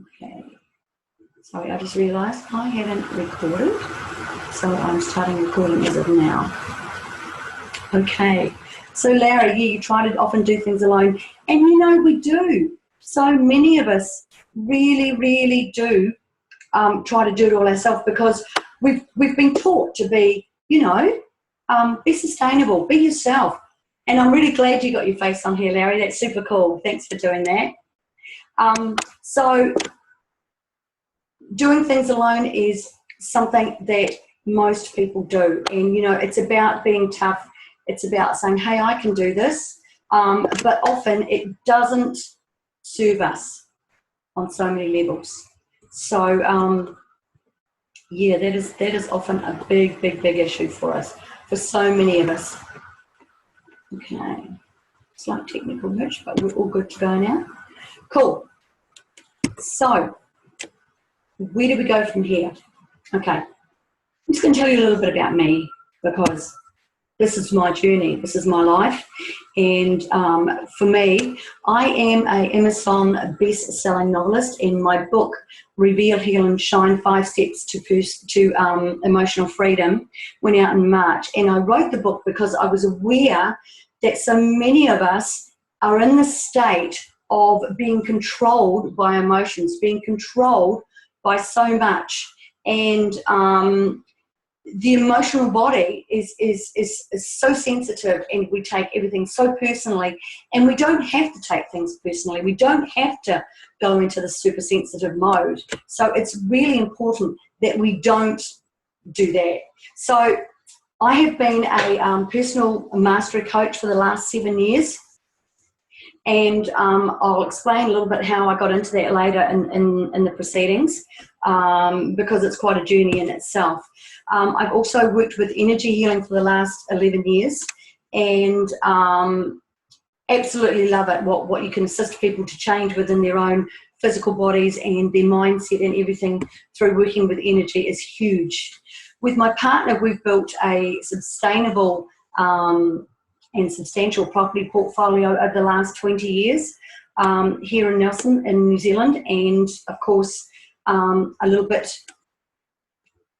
Okay. Sorry, I just realised I haven't recorded, so I'm starting recording as of now. Okay. So Larry, yeah, you try to often do things alone, and you know we do. So many of us really do try to do it all ourselves because we've been taught to be, you know, be sustainable, be yourself. And I'm really glad you got your face on here, Larry. That's super cool. Thanks for doing that. So doing things alone is something that most people do. And, you know, it's about being tough. It's about saying, hey, I can do this. But often it doesn't serve us on so many levels. So, yeah, that is often a big issue for us, for so many of us. Okay. Slight technical glitch, but we're all good to go now. Cool. So, where do we go from here? Okay, I'm just going to tell you a little bit about me because this is my journey, this is my life, and for me, I am a Amazon best-selling novelist, and my book, Reveal, Heal and Shine, 5 Steps to Emotional Freedom, went out in March, and I wrote the book because I was aware that so many of us are in the state of being controlled by emotions, being controlled by so much, and the emotional body is so sensitive, and we take everything so personally, and we don't have to take things personally. We don't have to go into the super sensitive mode. So it's really important that we don't do that. So I have been a personal mastery coach for the last 7 years. And I'll explain a little bit how I got into that later in the proceedings because it's quite a journey in itself. I've also worked with energy healing for the last 11 years and absolutely love it, what you can assist people to change within their own physical bodies and their mindset, and everything through working with energy is huge. With my partner, we've built a sustainable and substantial property portfolio over the last 20 years here in Nelson in New Zealand, and of course a little bit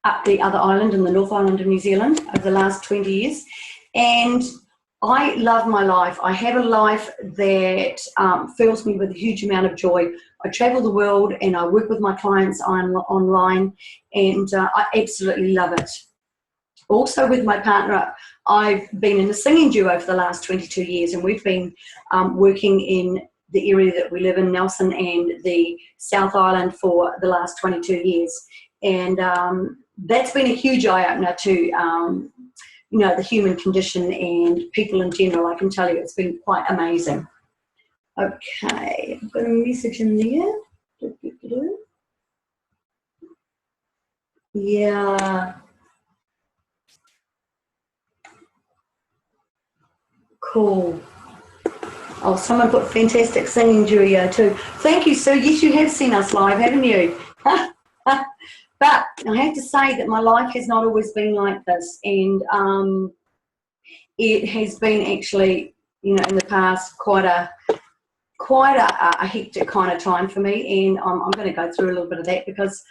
up the other island in the North Island of New Zealand over the last 20 years. And I love my life. I have a life that fills me with a huge amount of joy. I travel the world and I work with my clients online, and I absolutely love it. Also with my partner, I've been in a singing duo for the last 22 years, and we've been working in the area that we live in, Nelson and the South Island, for the last 22 years. And that's been a huge eye-opener to, you know, the human condition and people in general. I can tell you it's been quite amazing. Okay, I've got a message in there. Yeah. Cool. Oh, someone put fantastic singing duo too. Thank you, Sue. Yes, you have seen us live, haven't you? But I have to say that my life has not always been like this, and it has been actually, you know, in the past quite a hectic kind of time for me, and I'm going to go through a little bit of that because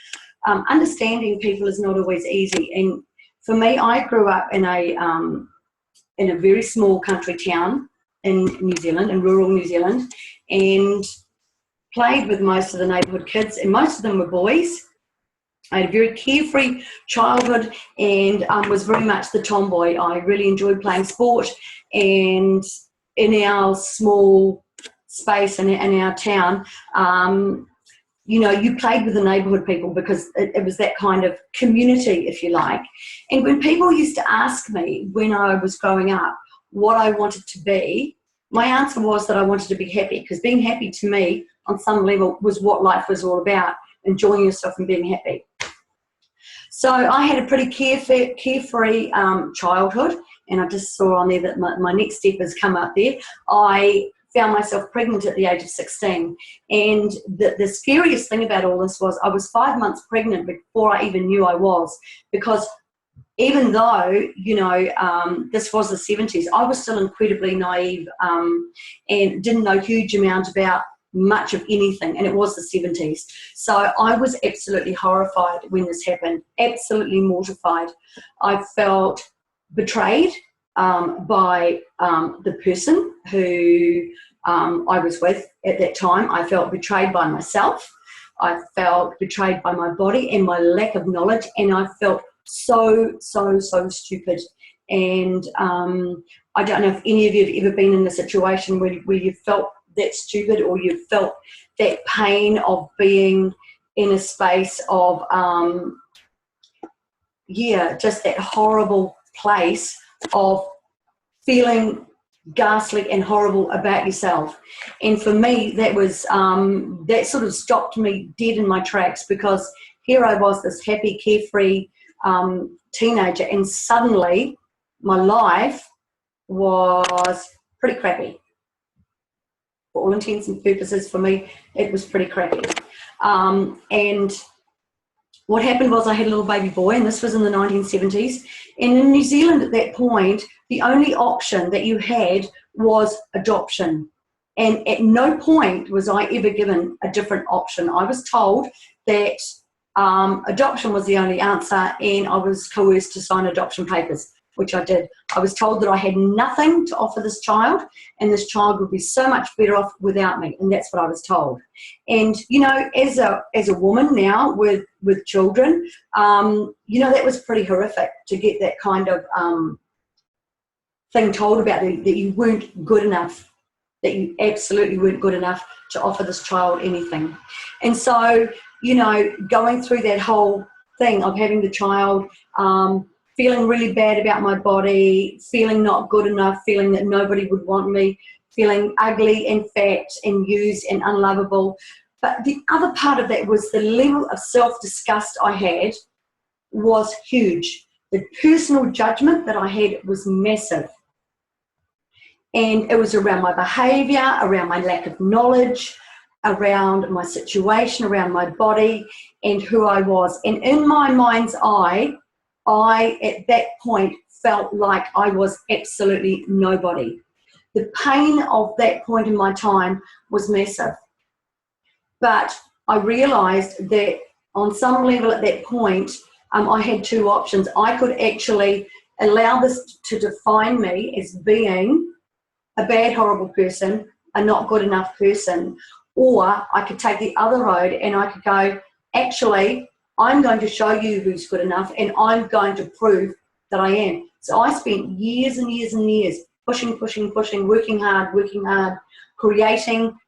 understanding people is not always easy. And for me, I grew up in a very small country town in New Zealand, in rural New Zealand, and played with most of the neighbourhood kids, and most of them were boys. I had a very carefree childhood and was very much the tomboy. I really enjoyed playing sport, and in our small space in our town, you know, you played with the neighbourhood people because it was that kind of community, if you like. And when people used to ask me when I was growing up what I wanted to be, my answer was that I wanted to be happy, because being happy to me on some level was what life was all about, enjoying yourself and being happy. So I had a pretty carefree childhood, and I just saw on there that my next step has come up there. I found myself pregnant at the age of 16, and the scariest thing about all this was I was 5 months pregnant before I even knew I was, because even though, you know, this was the 70s, I was still incredibly naive and didn't know a huge amount about much of anything, and it was the 70s. So I was absolutely horrified when this happened, absolutely mortified. I felt betrayed by the person who I was with at that time. I felt betrayed by myself. I felt betrayed by my body and my lack of knowledge, and I felt so stupid. And I don't know if any of you have ever been in a situation where you felt that stupid, or you felt that pain of being in a space of just that horrible place of feeling ghastly and horrible about yourself. And for me, that was that sort of stopped me dead in my tracks, because here I was, this happy, carefree teenager, and suddenly my life was pretty crappy. For all intents and purposes, for me, it was pretty crappy. And what happened was I had a little baby boy, and this was in the 1970s. And in New Zealand at that point, the only option that you had was adoption. And at no point was I ever given a different option. I was told that adoption was the only answer, and I was coerced to sign adoption papers, which I did. I was told that I had nothing to offer this child, and this child would be so much better off without me, and that's what I was told. And, you know, as a woman now with children, you know, that was pretty horrific to get that kind of thing told about you, that you weren't good enough, that you absolutely weren't good enough to offer this child anything. And so, you know, going through that whole thing of having the child, feeling really bad about my body, feeling not good enough, feeling that nobody would want me, feeling ugly and fat and used and unlovable. But the other part of that was the level of self-disgust I had was huge. The personal judgment that I had was massive. And it was around my behaviour, around my lack of knowledge, around my situation, around my body and who I was. And in my mind's eye, I, at that point, felt like I was absolutely nobody. The pain of that point in my time was massive. But I realised that on some level at that point, I had two options. I could actually allow this to define me as being a bad, horrible person, a not good enough person, or I could take the other road and I could go, actually, I'm going to show you who's good enough, and I'm going to prove that I am. So I spent years and years and years pushing, working hard, creating,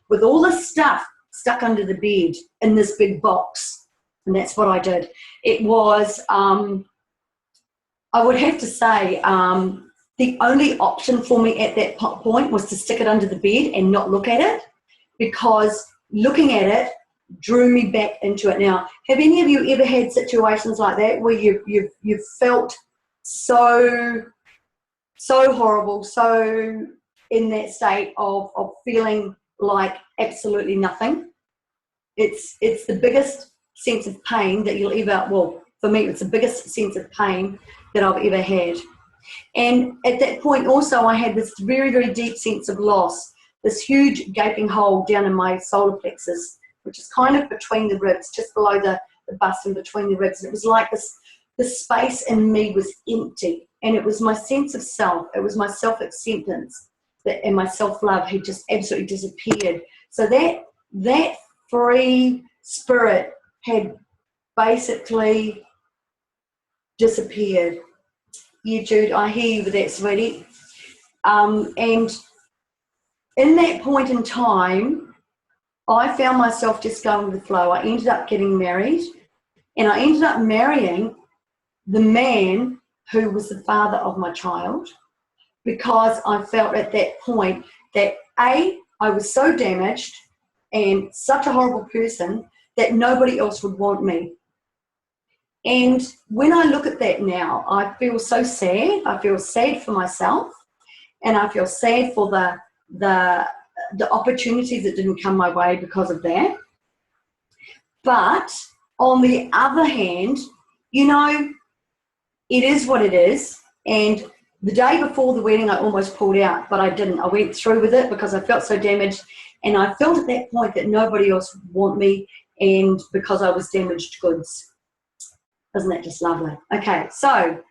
with all this stuff stuck under the bed in this big box. And that's what I did. It was, I would have to say, the only option for me at that point was to stick it under the bed and not look at it, because looking at it drew me back into it. Now, have any of you ever had situations like that where you've felt so horrible, so in that state of feeling like absolutely nothing? It's the biggest sense of pain that you'll ever, well, for me, it's the biggest sense of pain that I've ever had. And at that point also, I had this very, very deep sense of loss, this huge gaping hole down in my solar plexus, which is kind of between the ribs, just below the bust and between the ribs. And it was like the space in me was empty. And it was my sense of self, it was my self-acceptance and my self-love had just absolutely disappeared. So that free spirit had basically disappeared. Yeah, Jude, I hear you with that, sweetie. And in that point in time, I found myself just going with the flow. I ended up getting married, and I ended up marrying the man who was the father of my child, because I felt at that point that I was so damaged and such a horrible person that nobody else would want me. And when I look at that now, I feel so sad. I feel sad for myself, and I feel sad for the opportunities that didn't come my way because of that. But on the other hand, you know, it is what it is, and The day before the wedding, I almost pulled out, but I didn't. I went through with it because I felt so damaged, and I felt at that point that nobody else would want me, and because I was damaged goods. Isn't that just lovely? Okay, so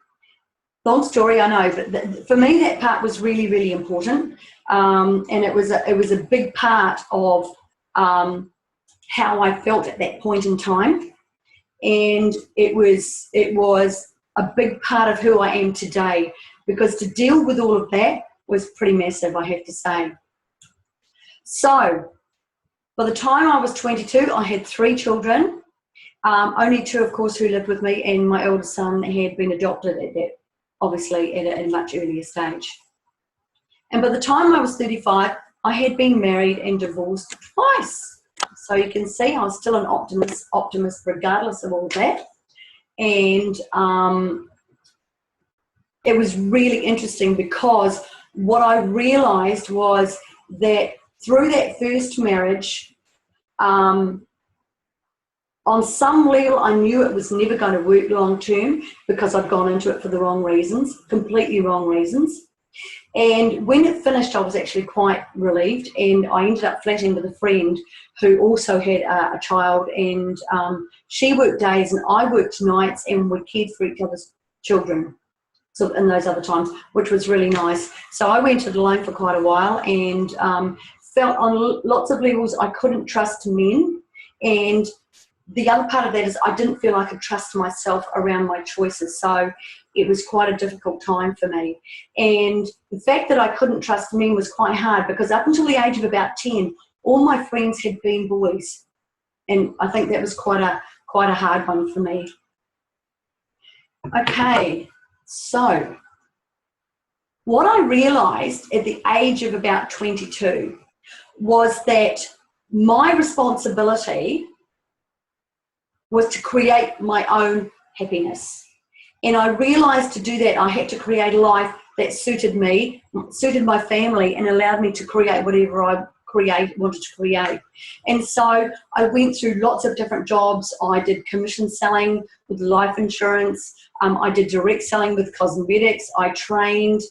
long story, I know, but for me that part was really, really important, and it was a big part of how I felt at that point in time, and it was a big part of who I am today, because to deal with all of that was pretty massive, I have to say. So by the time I was 22, I had 3 children, only 2, of course, who lived with me, and my eldest son had been adopted at that, obviously at a much earlier stage. And by the time I was 35, I had been married and divorced twice. So you can see I was still an optimist regardless of all that. And it was really interesting, because what I realised was that through that first marriage, on some level I knew it was never going to work long term, because I'd gone into it for the wrong reasons, completely wrong reasons. And when it finished, I was actually quite relieved, and I ended up flatting with a friend who also had a child, and she worked days and I worked nights, and we cared for each other's children. So in those other times, which was really nice. So I went it alone for quite a while, and felt on lots of levels I couldn't trust men. And the other part of that is I didn't feel I could trust myself around my choices. So it was quite a difficult time for me. And the fact that I couldn't trust men was quite hard, because up until the age of about 10, all my friends had been boys. And I think that was quite a hard one for me. Okay. So, what I realised at the age of about 22 was that my responsibility was to create my own happiness. And I realised to do that I had to create a life that suited me, suited my family, and allowed me to create whatever I wanted to create. And so I went through lots of different jobs. I did commission selling with life insurance. I did direct selling with cosmetics. I trained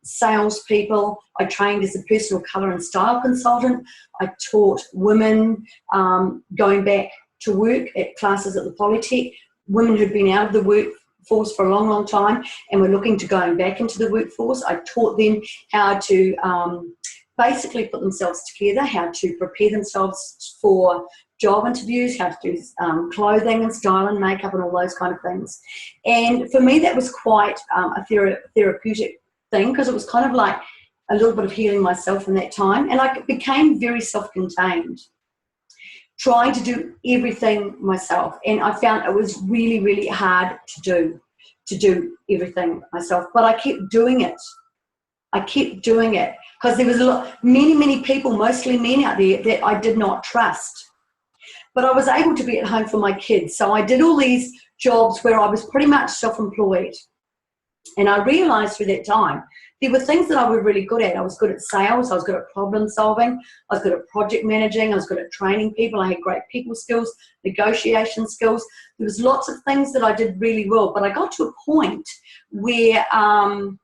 salespeople. I trained as a personal colour and style consultant. I taught women going back to work at classes at the Polytech, women who'd been out of the workforce for a long, long time and were looking to going back into the workforce. I taught them how to basically put themselves together, how to prepare themselves for job interviews, how to do clothing and style and makeup and all those kind of things. And for me, that was quite a therapeutic thing, because it was kind of like a little bit of healing myself in that time. And I became very self-contained, trying to do everything myself. And I found it was really, really hard to do everything myself. But I kept doing it. Because there was many people, mostly men out there, that I did not trust. But I was able to be at home for my kids. So I did all these jobs where I was pretty much self-employed. And I realised through that time, there were things that I was really good at. I was good at sales. I was good at problem solving. I was good at project managing. I was good at training people. I had great people skills, negotiation skills. There was lots of things that I did really well. But I got to a point where I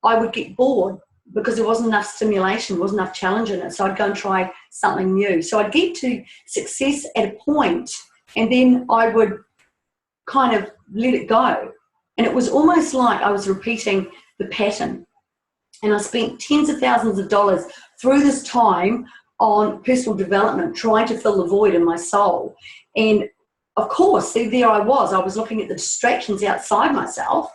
would get bored, because there wasn't enough stimulation, wasn't enough challenge in it. So I'd go and try something new. So I'd get to success at a point, and then I would kind of let it go. And it was almost like I was repeating the pattern. And I spent tens of thousands of dollars through this time on personal development, trying to fill the void in my soul. And of course, there I was looking at the distractions outside myself,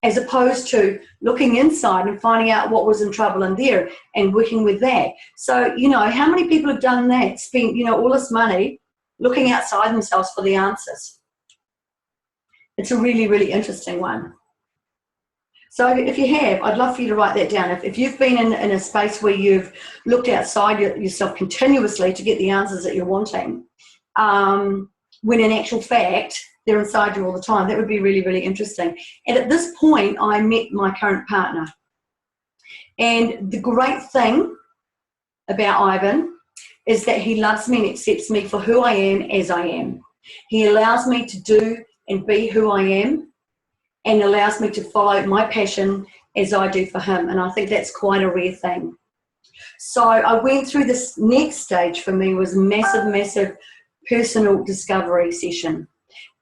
as opposed to looking inside and finding out what was in trouble in there and working with that. So, how many people have done that, spent, all this money looking outside themselves for the answers? It's a really, really interesting one. So if you have, I'd love for you to write that down. If you've been in a space where you've looked outside yourself continuously to get the answers that you're wanting, when in actual fact, they're inside you all the time, that would be really, really interesting. And at this point, I met my current partner. And the great thing about Ivan is that he loves me and accepts me for who I am as I am. He allows me to do and be who I am. and allows me to follow my passion as I do for him. And I think that's quite a rare thing. So I went through this next stage for me was massive personal discovery session.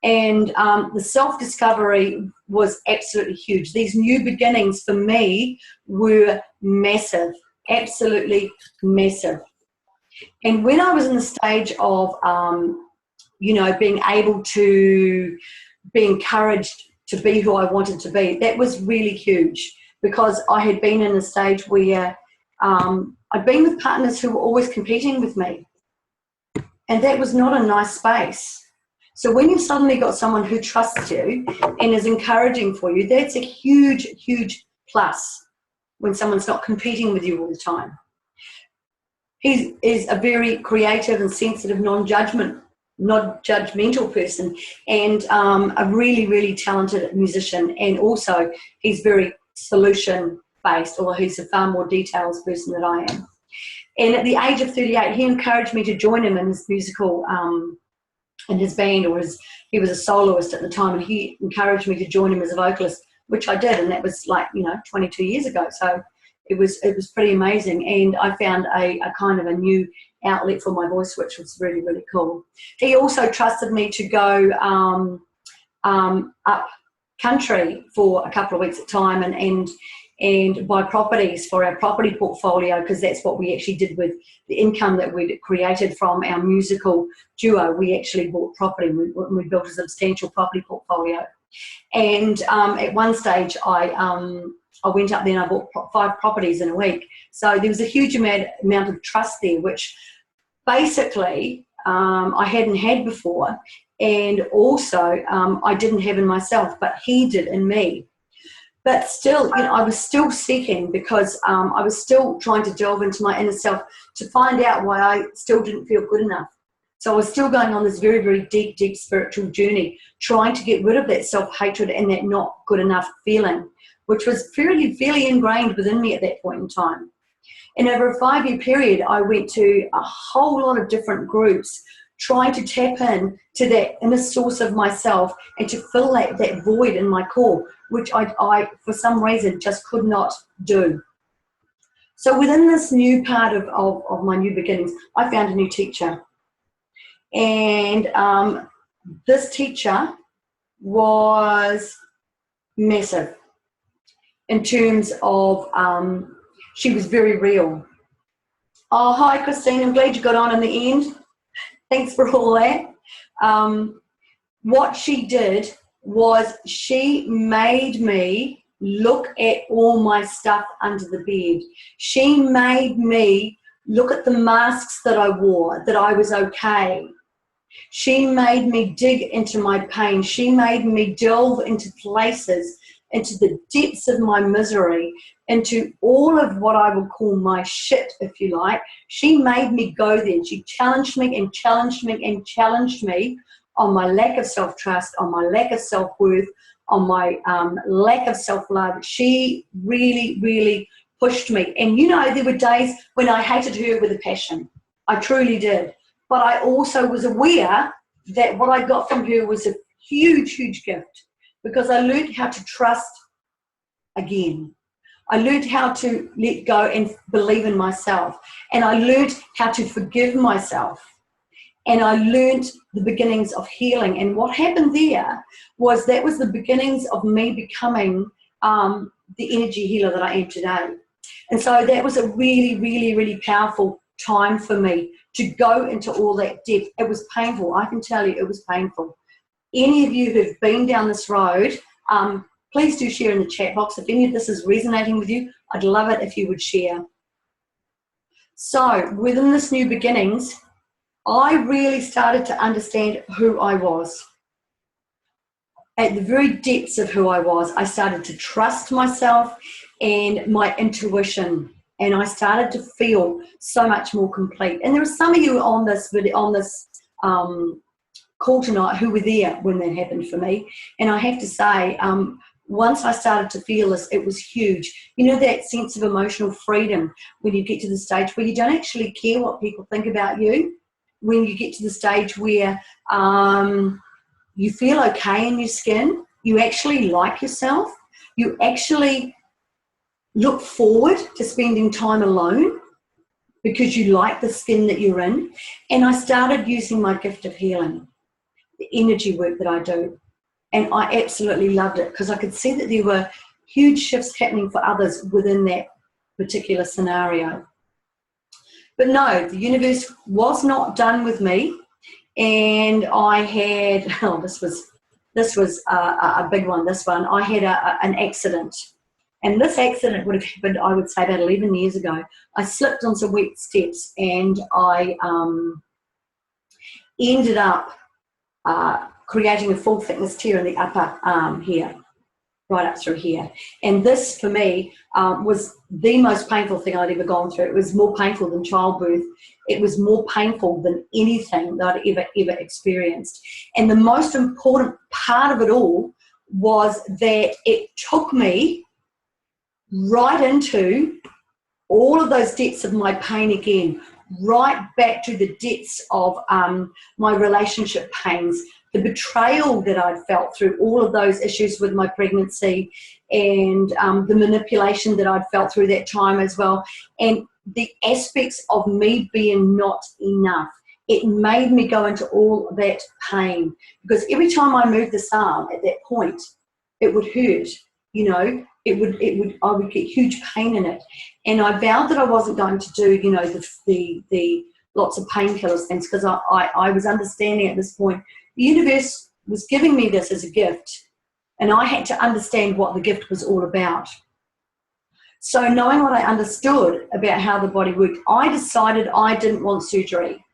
And the self-discovery was absolutely huge. These new beginnings for me were massive, absolutely massive. And when I was in the stage of, being able to be encouraged to be who I wanted to be, that was really huge, because I had been in a stage where I'd been with partners who were always competing with me. And that was not a nice space. So when you've suddenly got someone who trusts you and is encouraging for you, that's a huge plus when someone's not competing with you all the time. He is a very creative and sensitive, non-judgmental person, and a really talented musician. And also he's very solution-based, although he's a far more details person than I am. And at the age of 38, he encouraged me to join him in his musical in his band, he was a soloist at the time, and he encouraged me to join him as a vocalist, which I did, and that was 22 years ago. So it was pretty amazing, and I found a kind of a new outlet for my voice, which was really cool. He also trusted me to go up country for a couple of weeks at a time and buy properties for our property portfolio, because that's what we actually did with the income that we'd created from our musical duo. We actually bought property. We built a substantial property portfolio. And at one stage, I went up there and I bought 5 properties in a week. So there was a huge amount of trust there, which basically I hadn't had before. And also I didn't have in myself, but he did in me. But still, I was still seeking, because I was still trying to delve into my inner self to find out why I still didn't feel good enough. So I was still going on this very deep spiritual journey, trying to get rid of that self-hatred and that not good enough feeling, which was fairly ingrained within me at that point in time. And over a 5-year period, I went to a whole lot of different groups, trying to tap in to that inner source of myself and to fill that void in my core, which I for some reason just could not do. So within this new part of my new beginnings, I found a new teacher. And this teacher was massive in terms of, she was very real. Oh, hi, Christine. I'm glad you got on in the end. Thanks for all that. What she did was she made me look at all my stuff under the bed. She made me look at the masks that I wore, that I was okay. She made me dig into my pain. She made me delve into places, into the depths of my misery, into all of what I would call my shit, if you like. She made me go there. She challenged me and challenged me and challenged me on my lack of self-trust, on my lack of self-worth, on my lack of self-love. She really pushed me. And there were days when I hated her with a passion. I truly did. But I also was aware that what I got from her was a huge gift, because I learned how to trust again. I learned how to let go and believe in myself. And I learned how to forgive myself. And I learned the beginnings of healing. And what happened there was that was the beginnings of me becoming the energy healer that I am today. And so that was a really powerful time for me to go into all that depth. It was painful. I can tell you it was painful. Any of you who've been down this road, please do share in the chat box. If any of this is resonating with you, I'd love it if you would share. So within this new beginnings, I really started to understand who I was. At the very depths of who I was, I started to trust myself and my intuition, and I started to feel so much more complete. And there are some of you on this call tonight who were there when that happened for me. And I have to say, once I started to feel this, it was huge. That sense of emotional freedom when you get to the stage where you don't actually care what people think about you, when you get to the stage where you feel okay in your skin, You actually like yourself. You actually look forward to spending time alone because you like the skin that you're in. And I started using my gift of healing, the energy work that I do. And I absolutely loved it because I could see that there were huge shifts happening for others within that particular scenario. But no, the universe was not done with me. And I had, this was a big one, this one. I had an accident. And this accident would have happened, I would say, about 11 years ago. I slipped on some wet steps and I ended up creating a full thickness tear in the upper arm here, right up through here. And this, for me, was the most painful thing I'd ever gone through. It was more painful than childbirth. It was more painful than anything that I'd ever experienced. And the most important part of it all was that it took me right into all of those depths of my pain again, right back to the depths of my relationship pains, the betrayal that I'd felt through all of those issues with my pregnancy, and the manipulation that I'd felt through that time as well, and the aspects of me being not enough. It made me go into all that pain, because every time I moved this arm at that point, it would hurt, you know. I would get huge pain in it, and I vowed that I wasn't going to do, you know, the lots of painkillers things, because I was understanding at this point the universe was giving me this as a gift, and I had to understand what the gift was all about. So knowing what I understood about how the body worked, I decided I didn't want surgery.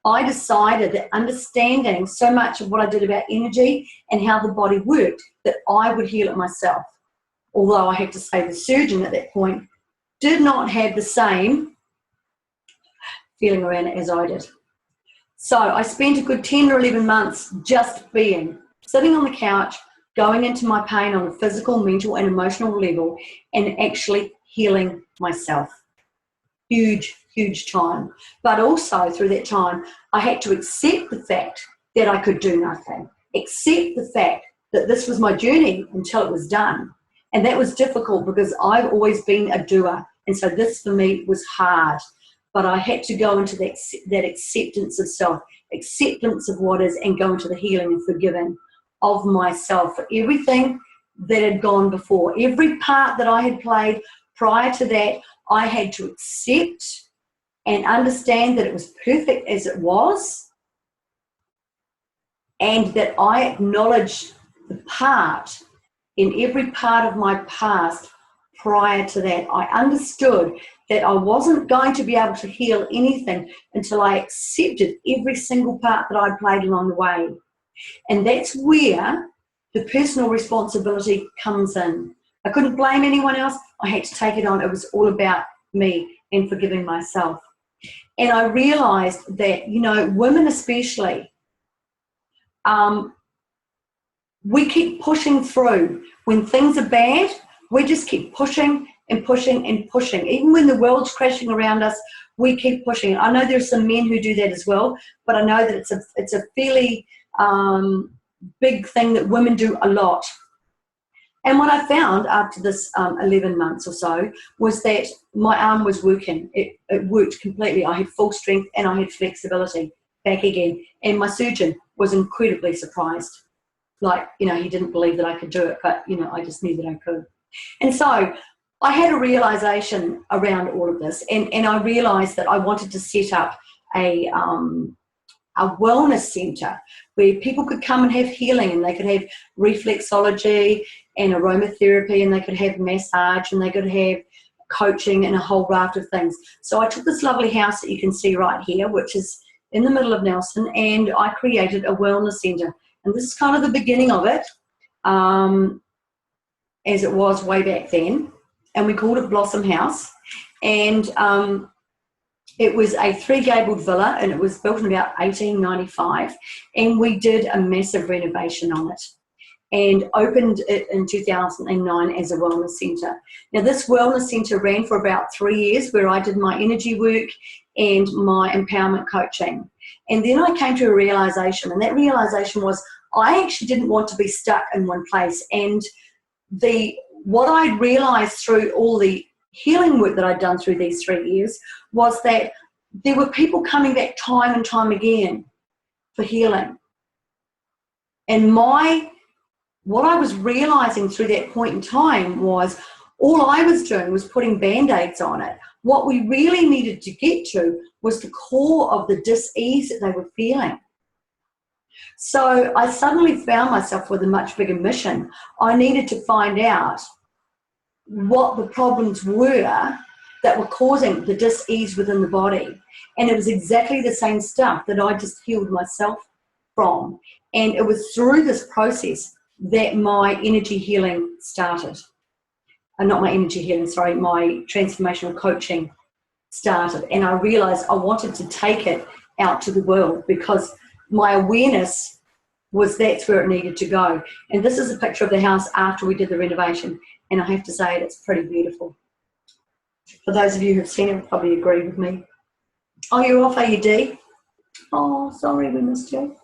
I decided that understanding so much of what I did about energy and how the body worked, that I would heal it myself. Although I have to say the surgeon at that point did not have the same feeling around it as I did. So I spent a good 10 or 11 months just sitting on the couch, going into my pain on a physical, mental and emotional level, and actually healing myself. Huge, huge time. But also through that time, I had to accept the fact that I could do nothing. Accept the fact that this was my journey until it was done. And that was difficult because I've always been a doer. And so this for me was hard. But I had to go into that acceptance of self, acceptance of what is, and go into the healing and forgiving of myself for everything that had gone before. Every part that I had played prior to that, I had to accept and understand that it was perfect as it was, and that I acknowledged the part in every part of my past prior to that. I understood that I wasn't going to be able to heal anything until I accepted every single part that I played along the way. And that's where the personal responsibility comes in. I couldn't blame anyone else. I had to take it on. It was all about me and forgiving myself. And I realized that, you know, women especially, we keep pushing through. When things are bad, we just keep pushing and pushing and pushing. Even when the world's crashing around us, we keep pushing. I know there's some men who do that as well, but I know that it's a fairly big thing that women do a lot. And what I found after this 11 months or so was that my arm was working. It worked completely. I had full strength and I had flexibility back again. And my surgeon was incredibly surprised. Like, you know, he didn't believe that I could do it, but, you know, I just knew that I could. And so I had a realization around all of this, and I realized that I wanted to set up a wellness center where people could come and have healing, and they could have reflexology and aromatherapy, and they could have massage, and they could have coaching and a whole raft of things. So I took this lovely house that you can see right here, which is in the middle of Nelson, and I created a wellness center. And this is kind of the beginning of it, as it was way back then. And we called it Blossom House. And it was a 3-gabled villa, and it was built in about 1895. And we did a massive renovation on it and opened it in 2009 as a wellness centre. Now, this wellness centre ran for about 3 years, where I did my energy work and my empowerment coaching. And then I came to a realisation, and that realisation was I actually didn't want to be stuck in one place. And what I realized through all the healing work that I'd done through these 3 years was that there were people coming back time and time again for healing. And what I was realizing through that point in time was all I was doing was putting Band-Aids on it. What we really needed to get to was the core of the dis-ease that they were feeling. So I suddenly found myself with a much bigger mission. I needed to find out what the problems were that were causing the dis-ease within the body. And it was exactly the same stuff that I just healed myself from. And it was through this process that my energy healing started. Not my energy healing, sorry, my transformational coaching started. And I realized I wanted to take it out to the world because my awareness was that's where it needed to go. And this is a picture of the house after we did the renovation. And I have to say it's pretty beautiful. For those of you who've seen it, probably agree with me. Oh, you're off, are you, Dee? Oh, sorry, we missed you.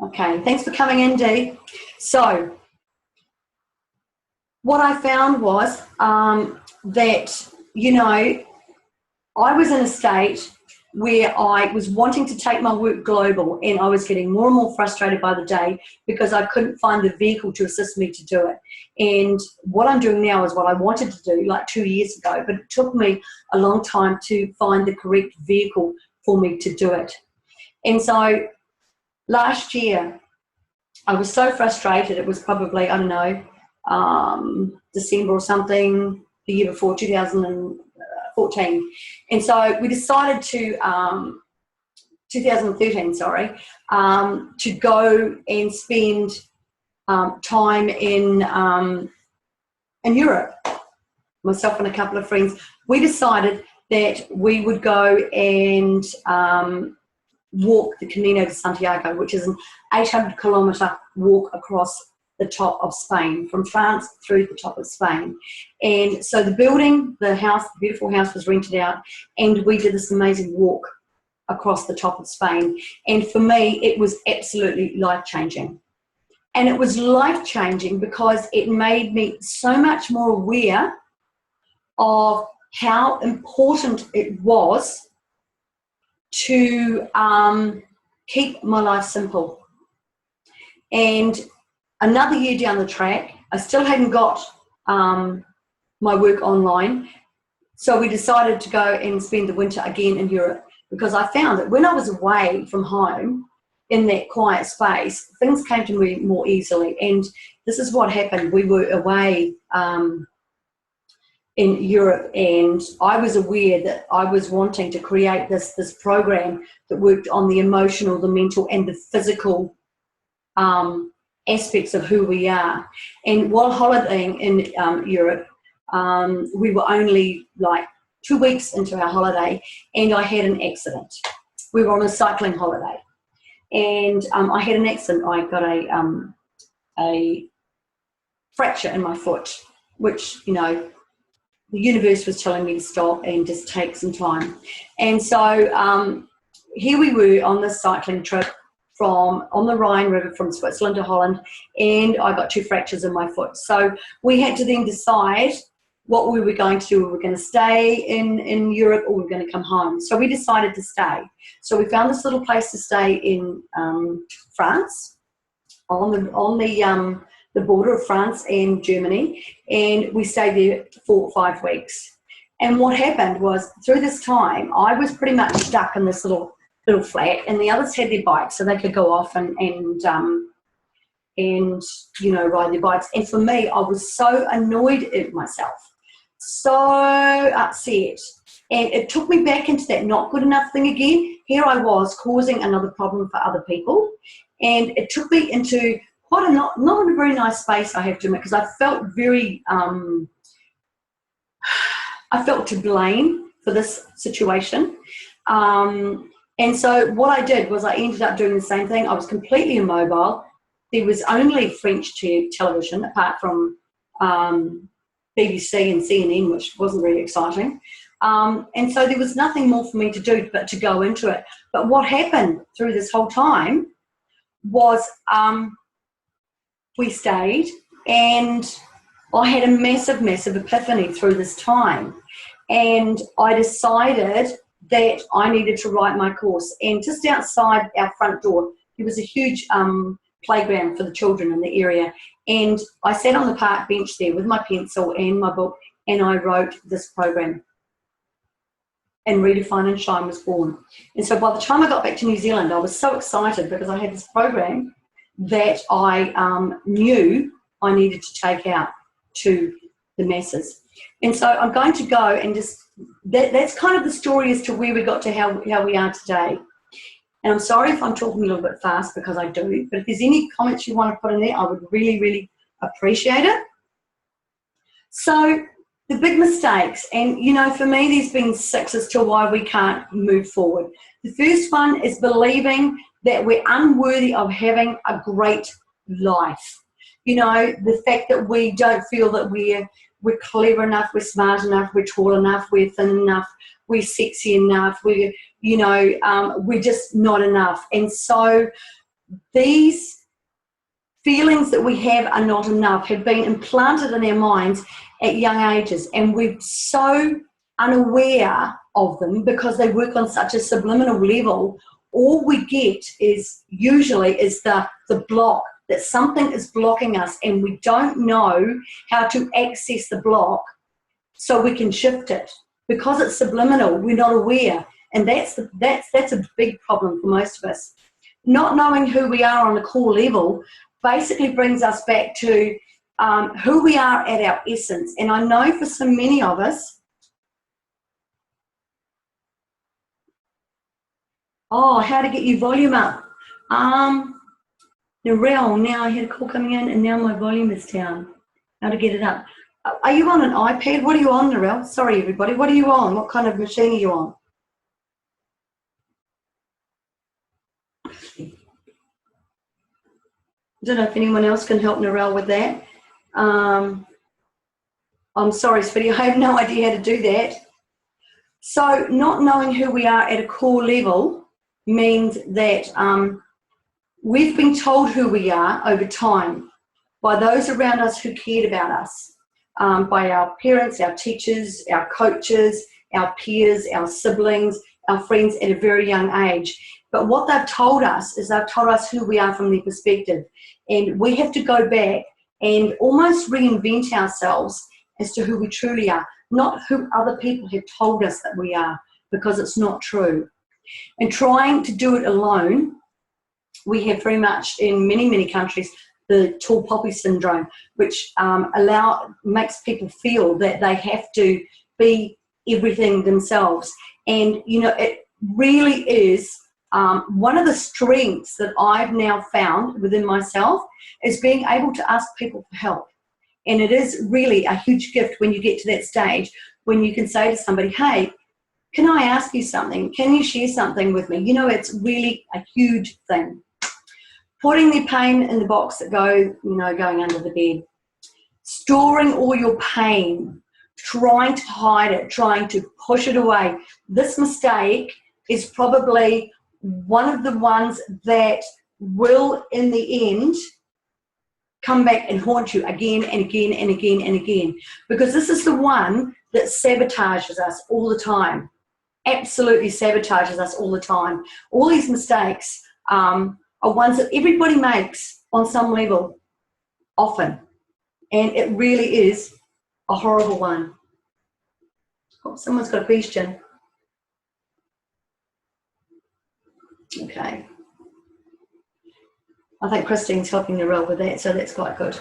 Okay, thanks for coming in, Dee. So, what I found was that, you know, I was in a state where I was wanting to take my work global, and I was getting more and more frustrated by the day because I couldn't find the vehicle to assist me to do it. And what I'm doing now is what I wanted to do like 2 years ago, but it took me a long time to find the correct vehicle for me to do it. And so last year, I was so frustrated. It was probably, I don't know, December or something, the year before, 2014. And so we decided to, 2013, sorry, to go and spend time in Europe. Myself and a couple of friends, we decided that we would go and walk the Camino de Santiago, which is an 800-kilometre walk across the top of Spain, from France through the top of Spain. And so the building, the house, the beautiful house was rented out, and we did this amazing walk across the top of Spain. And for me, it was absolutely life-changing. And it was life-changing because it made me so much more aware of how important it was to keep my life simple. And another year down the track, I still hadn't got my work online. So we decided to go and spend the winter again in Europe, because I found that when I was away from home in that quiet space, things came to me more easily. And this is what happened. We were away in Europe, and I was aware that I was wanting to create this program that worked on the emotional, the mental, and the physical aspects of who we are. And while holidaying in Europe, we were only like 2 weeks into our holiday, and I had an accident. We were on a cycling holiday, and I had an accident. I got a fracture in my foot, which, you know, the universe was telling me to stop and just take some time. And so here we were on this cycling trip on the Rhine River from Switzerland to Holland, and I got 2 fractures in my foot. So we had to then decide what we were going to do. We were going to stay in Europe, or we were going to come home. So we decided to stay. So we found this little place to stay in France, on the border of France and Germany, and we stayed there for 5 weeks. And what happened was, through this time, I was pretty much stuck in this little flat, and the others had their bikes, so they could go off and you know, ride their bikes. And for me, I was so annoyed at myself, so upset, and it took me back into that not good enough thing again. Here I was causing another problem for other people, and it took me into quite not a very nice space, I have to admit, because I felt very I felt to blame for this situation. And so what I did was I ended up doing the same thing. I was completely immobile. There was only French television, apart from BBC and CNN, which wasn't really exciting. And so there was nothing more for me to do but to go into it. But what happened through this whole time was we stayed, and I had a massive, massive epiphany through this time. And I decided that I needed to write my course. And just outside our front door, there was a huge playground for the children in the area. And I sat on the park bench there with my pencil and my book, and I wrote this program. And Redefine and Shine was born. And so by the time I got back to New Zealand, I was so excited because I had this program that I knew I needed to take out to the masses. And so I'm going to go and just, that's kind of the story as to where we got to how we are today. And I'm sorry if I'm talking a little bit fast, because I do, but if there's any comments you want to put in there, I would really, really appreciate it. So the big mistakes, and you know, for me there's been 6 as to why we can't move forward. The first one is believing that we're unworthy of having a great life. You know, the fact that we don't feel that we're clever enough, we're smart enough, we're tall enough, we're thin enough, we're sexy enough, we're just not enough. And so these feelings that we have are not enough have been implanted in our minds at young ages, and we're so unaware of them because they work on such a subliminal level. All we get is usually the block, that something is blocking us, and we don't know how to access the block so we can shift it. Because it's subliminal, we're not aware, and that's a big problem for most of us. Not knowing who we are on a core level basically brings us back to who we are at our essence. And I know for so many of us, how to get your volume up. Narelle, now I had a call coming in and now my volume is down. How to get it up. Are you on an iPad? What are you on, Narelle? Sorry, everybody. What are you on? What kind of machine are you on? I don't know if anyone else can help Narelle with that. I'm sorry, sweetie. I have no idea how to do that. So not knowing who we are at a core level means that we've been told who we are over time by those around us who cared about us, by our parents, our teachers, our coaches, our peers, our siblings, our friends at a very young age. But what they've told us is they've told us who we are from their perspective. And we have to go back and almost reinvent ourselves as to who we truly are, not who other people have told us that we are, because it's not true. And trying to do it alone, we have very much in many, many countries the tall poppy syndrome, which makes people feel that they have to be everything themselves. And, you know, it really is one of the strengths that I've now found within myself is being able to ask people for help. And it is really a huge gift when you get to that stage when you can say to somebody, hey, can I ask you something? Can you share something with me? You know, it's really a huge thing. Putting their pain in the box that going under the bed. Storing all your pain, trying to hide it, trying to push it away. This mistake is probably one of the ones that will, in the end, come back and haunt you again and again and again and again. Because this is the one that sabotages us all the time. Absolutely sabotages us all the time. All these mistakes are ones that everybody makes on some level, often. And it really is a horrible one. Oh, someone's got a question. Okay. I think Christine's helping Narelle with that, so that's quite good.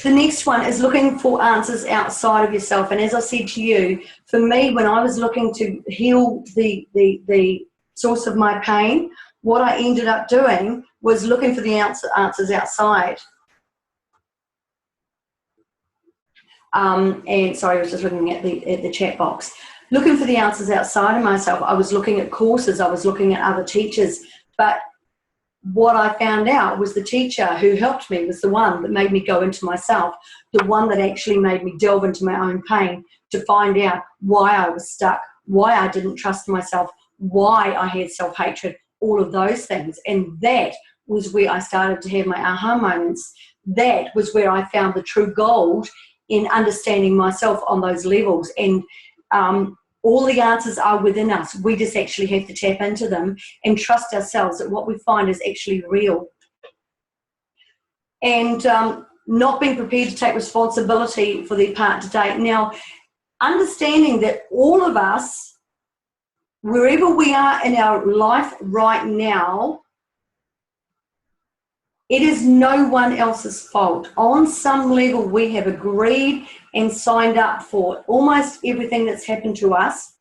The next one is looking for answers outside of yourself. And as I said to you, for me, when I was looking to heal the source of my pain, what I ended up doing was looking for the answers outside. And sorry, I was just looking at the chat box. Looking for the answers outside of myself. I was looking at courses, I was looking at other teachers, but what I found out was the teacher who helped me was the one that made me go into myself, the one that actually made me delve into my own pain, to find out why I was stuck, why I didn't trust myself, why I had self-hatred, all of those things. And that was where I started to have my aha moments. That was where I found the true gold in understanding myself on those levels. And all the answers are within us. We just actually have to tap into them and trust ourselves that what we find is actually real. And not being prepared to take responsibility for their part to date. Now, understanding that all of us, wherever we are in our life right now, it is no one else's fault. On some level, we have agreed and signed up for almost everything that's happened to us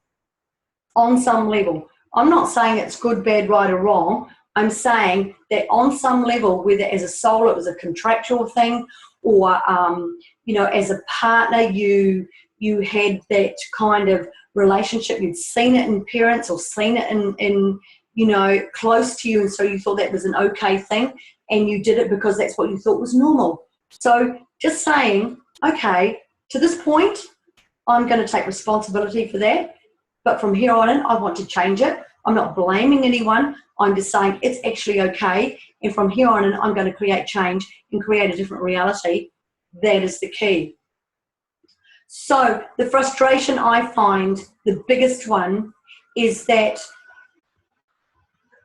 on some level. I'm not saying it's good, bad, right, or wrong. I'm saying that on some level, whether as a soul it was a contractual thing, or you know, as a partner you had that kind of relationship, you'd seen it in parents or seen it in you know, close to you, and so you thought that was an okay thing, and you did it because that's what you thought was normal. So just saying, okay, to this point, I'm going to take responsibility for that, but from here on in, I want to change it. I'm not blaming anyone. I'm just saying it's actually okay, and from here on in, I'm going to create change and create a different reality. That is the key. So the frustration I find, the biggest one, is that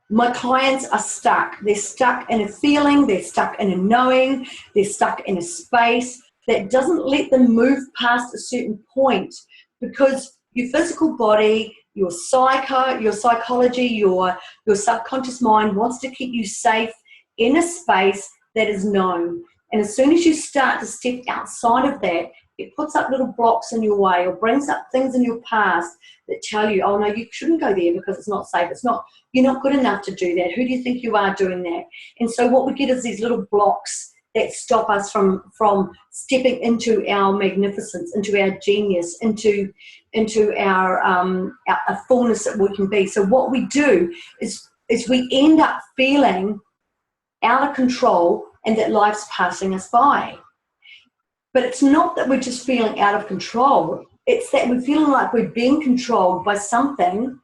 my clients are stuck. They're stuck in a feeling, they're stuck in a knowing, they're stuck in a space that doesn't let them move past a certain point, because your physical body, your psychology, your subconscious mind wants to keep you safe in a space that is known. And as soon as you start to step outside of that, it puts up little blocks in your way or brings up things in your past that tell you, oh no, you shouldn't go there because it's not safe. You're not good enough to do that. Who do you think you are doing that? And so what we get is these little blocks that stop us from stepping into our magnificence, into our genius, into our fullness that we can be. So what we do is we end up feeling out of control and that life's passing us by. But it's not that we're just feeling out of control. It's that we're feeling like we're being controlled by something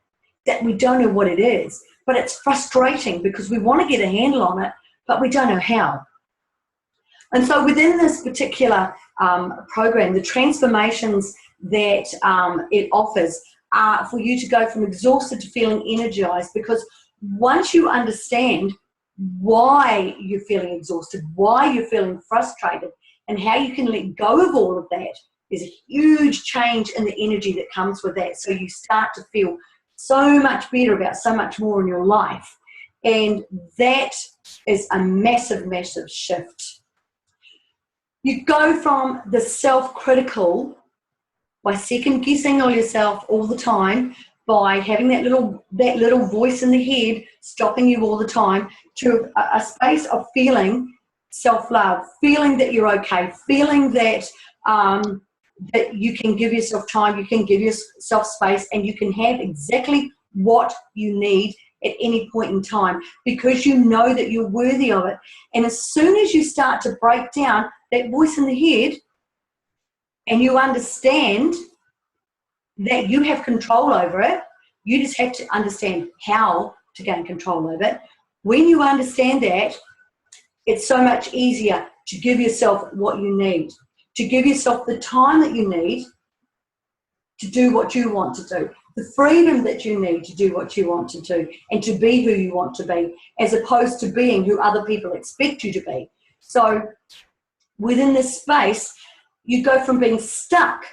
that we don't know what it is. But it's frustrating because we want to get a handle on it, but we don't know how. And so within this particular program, the transformations that it offers are for you to go from exhausted to feeling energized, because once you understand why you're feeling exhausted, why you're feeling frustrated, and how you can let go of all of that, there's a huge change in the energy that comes with that. So you start to feel so much better about so much more in your life. And that is a massive, massive shift. You go from the self-critical, by second-guessing on yourself all the time, by having that little voice in the head stopping you all the time, to a space of feeling self-love, feeling that you're okay, feeling that that you can give yourself time, you can give yourself space, and you can have exactly what you need at any point in time, because you know that you're worthy of it. And as soon as you start to break down that voice in the head and you understand that you have control over it, you just have to understand how to gain control over it. When you understand that, it's so much easier to give yourself what you need, to give yourself the time that you need to do what you want to do, the freedom that you need to do what you want to do, and to be who you want to be, as opposed to being who other people expect you to be. So within this space, you go from being stuck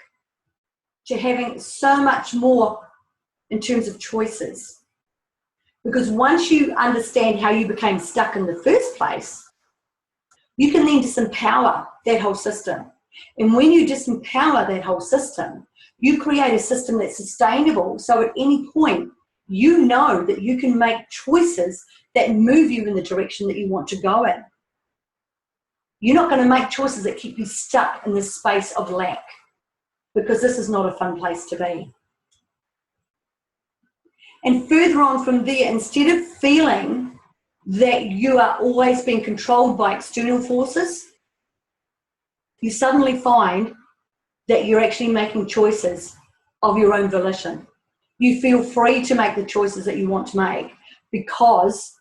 to having so much more in terms of choices. Because once you understand how you became stuck in the first place, you can then disempower that whole system. And when you disempower that whole system, you create a system that's sustainable. So at any point, you know that you can make choices that move you in the direction that you want to go in. You're not going to make choices that keep you stuck in this space of lack, because this is not a fun place to be. And further on from there, instead of feeling that you are always being controlled by external forces, you suddenly find that you're actually making choices of your own volition. You feel free to make the choices that you want to make because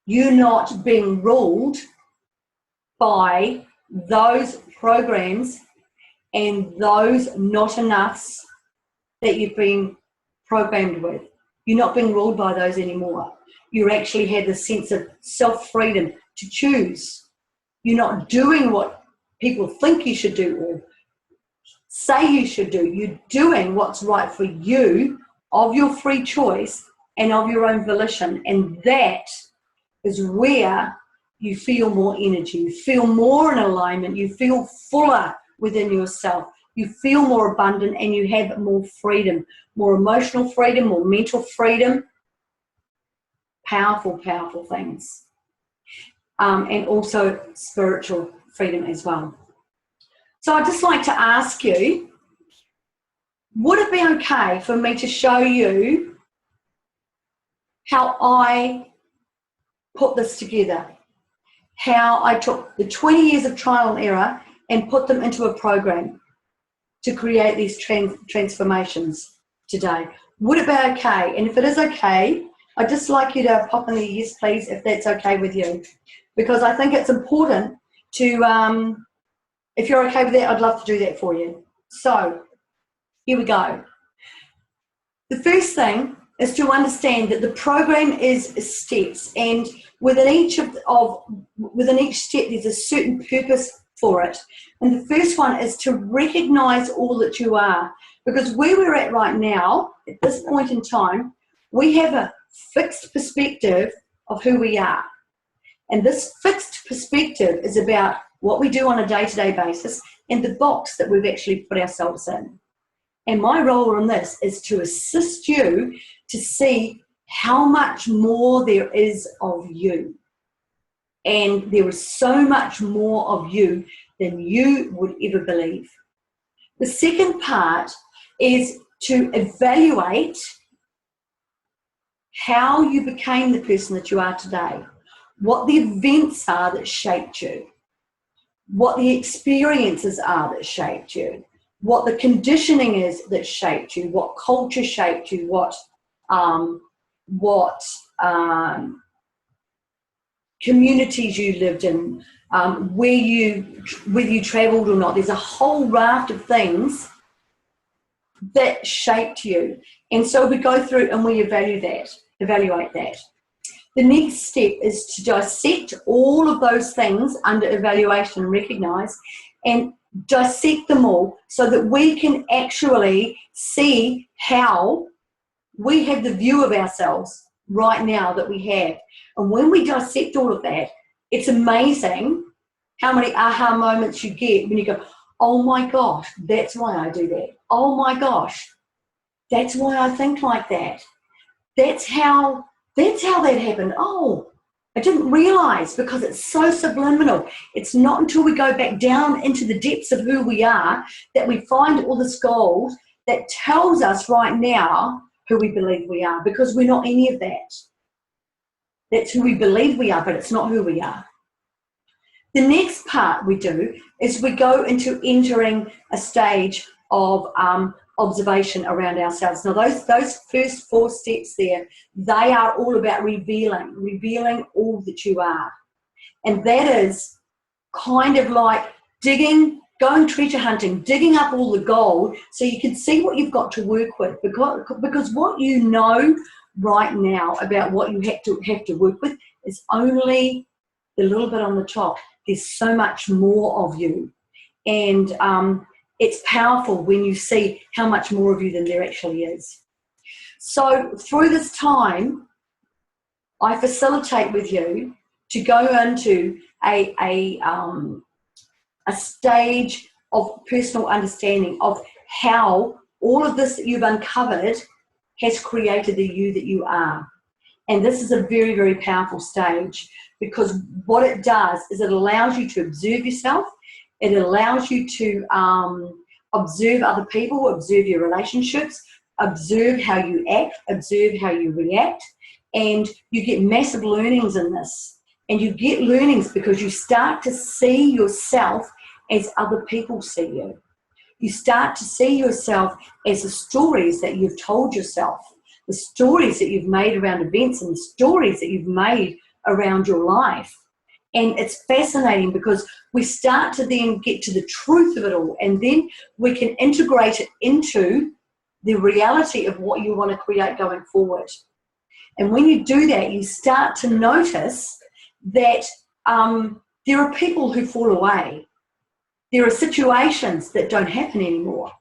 you're not being ruled by those programs and those not enoughs that you've been programmed with. You're not being ruled by those anymore. You actually have the sense of self-freedom to choose. You're not doing what people think you should do or say you should do. You're doing what's right for you, of your free choice and of your own volition. And that is where you feel more energy, you feel more in alignment, you feel fuller within yourself, you feel more abundant, and you have more freedom, more emotional freedom, more mental freedom. Powerful, powerful things. And also spiritual freedom as well. So I'd just like to ask you, would it be okay for me to show you how I put this together? How I took the 20 years of trial and error and put them into a program to create these transformations today. Would it be okay? And if it is okay, I'd just like you to pop in the yes, please, if that's okay with you. Because I think it's important to, if you're okay with that, I'd love to do that for you. So, here we go. The first thing is to understand that the program is steps, and within each step there's a certain purpose for it. And the first one is to recognize all that you are, because where we're at right now, at this point in time, we have a fixed perspective of who we are. And this fixed perspective is about what we do on a day-to-day basis and the box that we've actually put ourselves in. And my role in this is to assist you to see how much more there is of you. And there is so much more of you than you would ever believe. The second part is to evaluate how you became the person that you are today, what the events are that shaped you, what the experiences are that shaped you, what the conditioning is that shaped you, what culture shaped you, what communities you lived in, whether you traveled or not. There's a whole raft of things that shaped you. And so we go through and we evaluate that. The next step is to dissect all of those things under evaluation and recognize, and dissect them all so that we can actually see how we have the view of ourselves right now that we have. And when we dissect all of that, it's amazing how many aha moments you get when you go, oh my gosh, that's why I do that. Oh my gosh, that's why I think like that. That's how that happened. Oh, I didn't realize, because it's so subliminal. It's not until we go back down into the depths of who we are that we find all this gold that tells us right now who we believe we are, because we're not any of that. That's who we believe we are, but it's not who we are. The next part we do is we go into entering a stage of observation around ourselves. Now those first 4 steps there, they are all about revealing all that you are. And that is kind of like going treasure hunting, digging up all the gold so you can see what you've got to work with, because what you know right now about what you have to work with is only the little bit on the top. There's so much more of you. And it's powerful when you see how much more of you than there actually is. So through this time, I facilitate with you to go into a stage of personal understanding of how all of this that you've uncovered has created the you that you are. And this is a very, very powerful stage, because what it does is it allows you to observe yourself. It allows you to observe other people, observe your relationships, observe how you act, observe how you react, and you get massive learnings in this. And you get learnings because you start to see yourself as other people see you. You start to see yourself as the stories that you've told yourself, the stories that you've made around events and the stories that you've made around your life. And it's fascinating because we start to then get to the truth of it all, and then we can integrate it into the reality of what you want to create going forward. And when you do that, you start to notice that there are people who fall away. There are situations that don't happen anymore.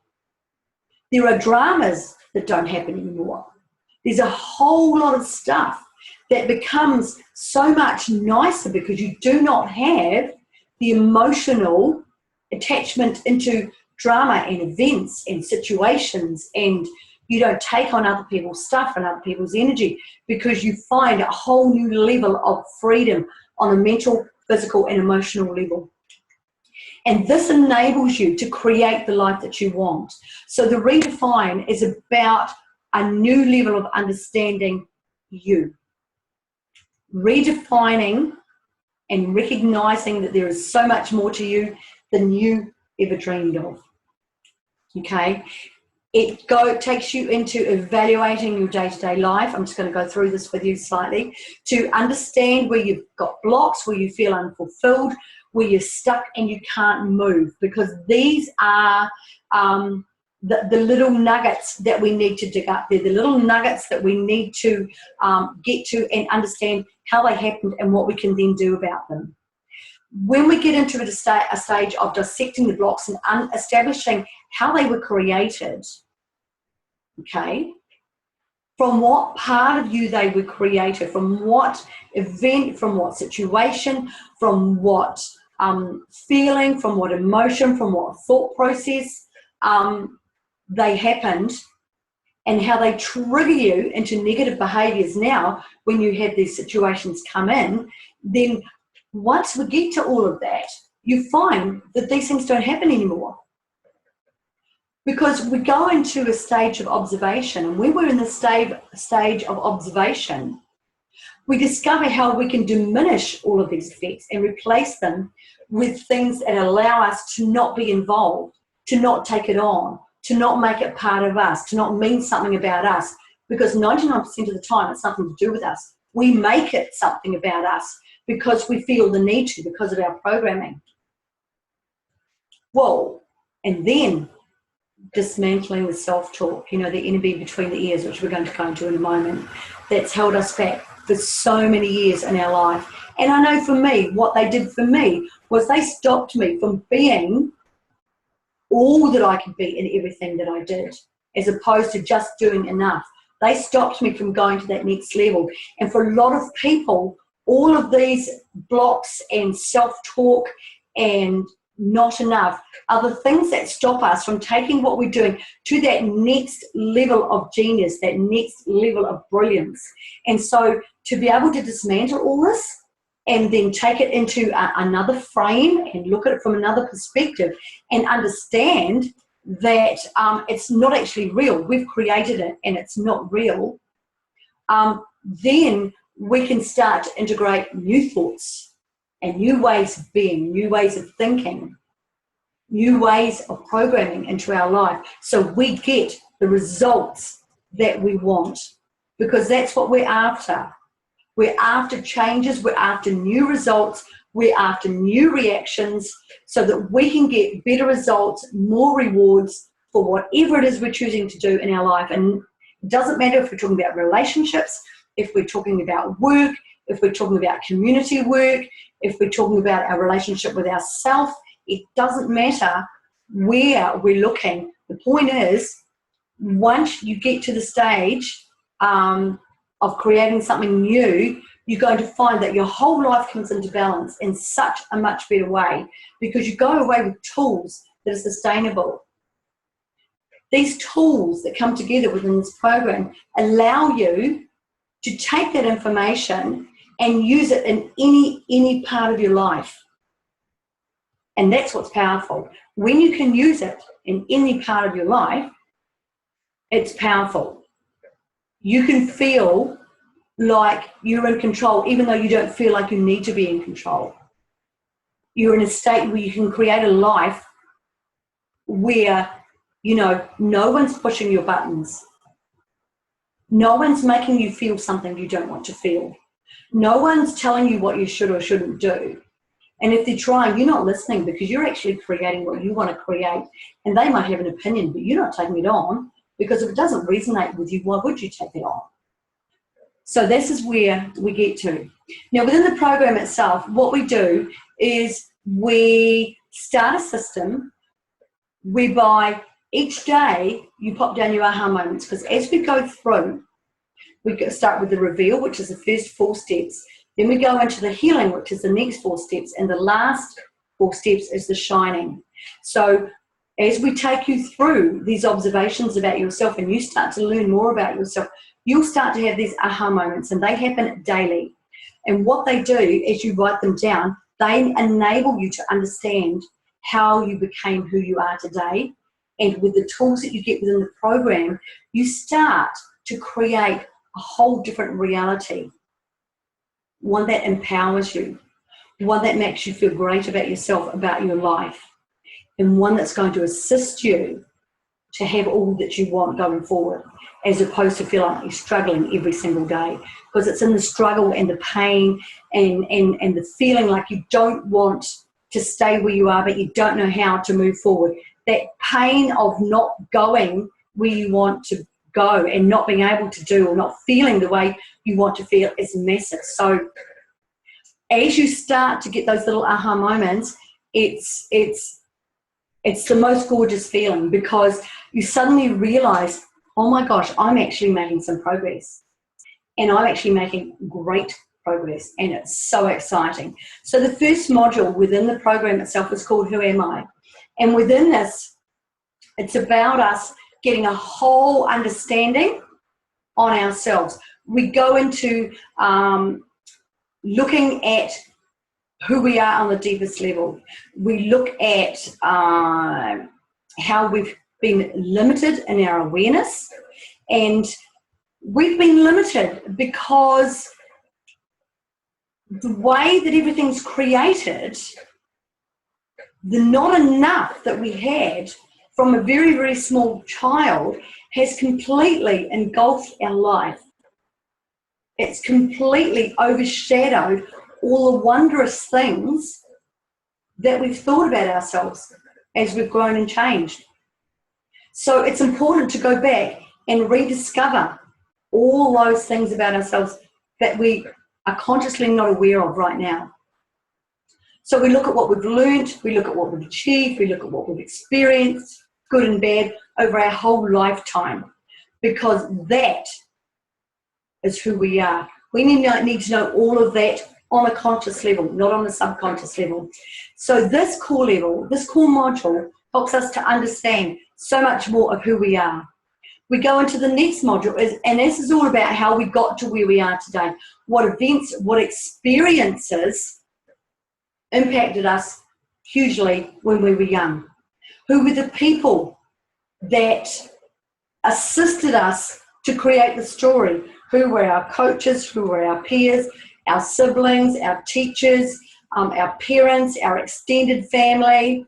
There are dramas that don't happen anymore. There's a whole lot of stuff that becomes so much nicer because you do not have the emotional attachment into drama and events and situations, and you don't take on other people's stuff and other people's energy because you find a whole new level of freedom on a mental, physical, and emotional level. And this enables you to create the life that you want. So the redefine is about a new level of understanding you. Redefining and recognizing that there is so much more to you than you ever dreamed of. Okay? It takes you into evaluating your day-to-day life. I'm just going to go through this with you slightly to understand where you've got blocks, where you feel unfulfilled, where you're stuck and you can't move, because these are the little nuggets that we need to dig up. They're the little nuggets that we need to get to and understand how they happened and what we can then do about them. When we get into a stage of dissecting the blocks and establishing how they were created, okay, from what part of you they were created, from what event, from what situation, from what feeling, from what emotion, from what thought process they happened, and how they trigger you into negative behaviours now when you have these situations come in, then once we get to all of that, you find that these things don't happen anymore. Because we go into a stage of observation, and when we're in the stage of observation, we discover how we can diminish all of these effects and replace them with things that allow us to not be involved, to not take it on, to not make it part of us, to not mean something about us, because 99% of the time it's nothing to do with us. We make it something about us because we feel the need to, because of our programming. Whoa. And then dismantling the self-talk, the enemy between the ears, which we're going to go into in a moment, that's held us back for so many years in our life. And I know for me, what they did for me was they stopped me from being all that I could be in everything that I did, as opposed to just doing enough. They stopped me from going to that next level. And for a lot of people, all of these blocks and self-talk and not enough are the things that stop us from taking what we're doing to that next level of genius, that next level of brilliance. And so to be able to dismantle all this and then take it into another frame and look at it from another perspective and understand that it's not actually real, we've created it and it's not real, then we can start to integrate new thoughts and new ways of being, new ways of thinking, new ways of programming into our life, so we get the results that we want, because that's what we're after. We're after changes, we're after new results, we're after new reactions, so that we can get better results, more rewards for whatever it is we're choosing to do in our life. And it doesn't matter if we're talking about relationships, if we're talking about work, if we're talking about community work, if we're talking about our relationship with ourselves, it doesn't matter where we're looking. The point is, once you get to the stage of creating something new, you're going to find that your whole life comes into balance in such a much better way, because you go away with tools that are sustainable. These tools that come together within this program allow you to take that information and use it in any part of your life. And that's what's powerful. When you can use it in any part of your life, it's powerful. You can feel like you're in control, even though you don't feel like you need to be in control. You're in a state where you can create a life where, you know, no one's pushing your buttons. No one's making you feel something you don't want to feel. No one's telling you what you should or shouldn't do. And if they're trying, you're not listening, because you're actually creating what you want to create. And they might have an opinion, but you're not taking it on, because if it doesn't resonate with you, why would you take it on? So this is where we get to. Now, within the program itself, what we do is we start a system whereby each day you pop down your aha moments, because as we go through, we start with the reveal, which is the first 4 steps. Then we go into the healing, which is the next 4 steps. And the last 4 steps is the shining. So as we take you through these observations about yourself and you start to learn more about yourself, you'll start to have these aha moments, and they happen daily. And what they do, as you write them down, they enable you to understand how you became who you are today. And with the tools that you get within the program, you start to create a whole different reality. One that empowers you, one that makes you feel great about yourself, about your life, and one that's going to assist you to have all that you want going forward, as opposed to feeling like you're struggling every single day. Because it's in the struggle and the pain and the feeling like you don't want to stay where you are, but you don't know how to move forward. That pain of not going where you want to go and not being able to do, or not feeling the way you want to feel, is massive. So as you start to get those little aha moments, it's the most gorgeous feeling, because you suddenly realize, oh my gosh, I'm actually making some progress, and I'm actually making great progress, and it's so exciting. So the first module within the program itself is called Who Am I? And within this, it's about us getting a whole understanding on ourselves. We go into looking at who we are on the deepest level. We look at how we've been limited in our awareness, and we've been limited because the way that everything's created, the not enough that we had from a very, very small child has completely engulfed our life. It's completely overshadowed all the wondrous things that we've thought about ourselves as we've grown and changed. So it's important to go back and rediscover all those things about ourselves that we are consciously not aware of right now. So we look at what we've learned, we look at what we've achieved, we look at what we've experienced, good and bad, over our whole lifetime, because that is who we are. We need to know all of that on a conscious level, not on a subconscious level. So this core level, this core module, helps us to understand so much more of who we are. We go into the next module, and this is all about how we got to where we are today. What events, what experiences impacted us hugely when we were young. Who were the people that assisted us to create the story? Who were our coaches? Who were our peers? Our siblings, our teachers, our parents, our extended family.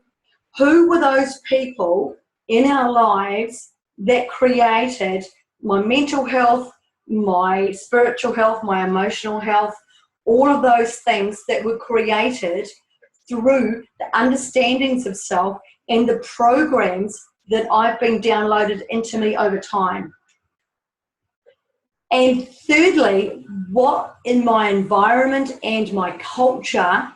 Who were those people in our lives that created my mental health, my spiritual health, my emotional health, all of those things that were created through the understandings of self and the programs that I've been downloaded into me over time. And thirdly, what in my environment and my culture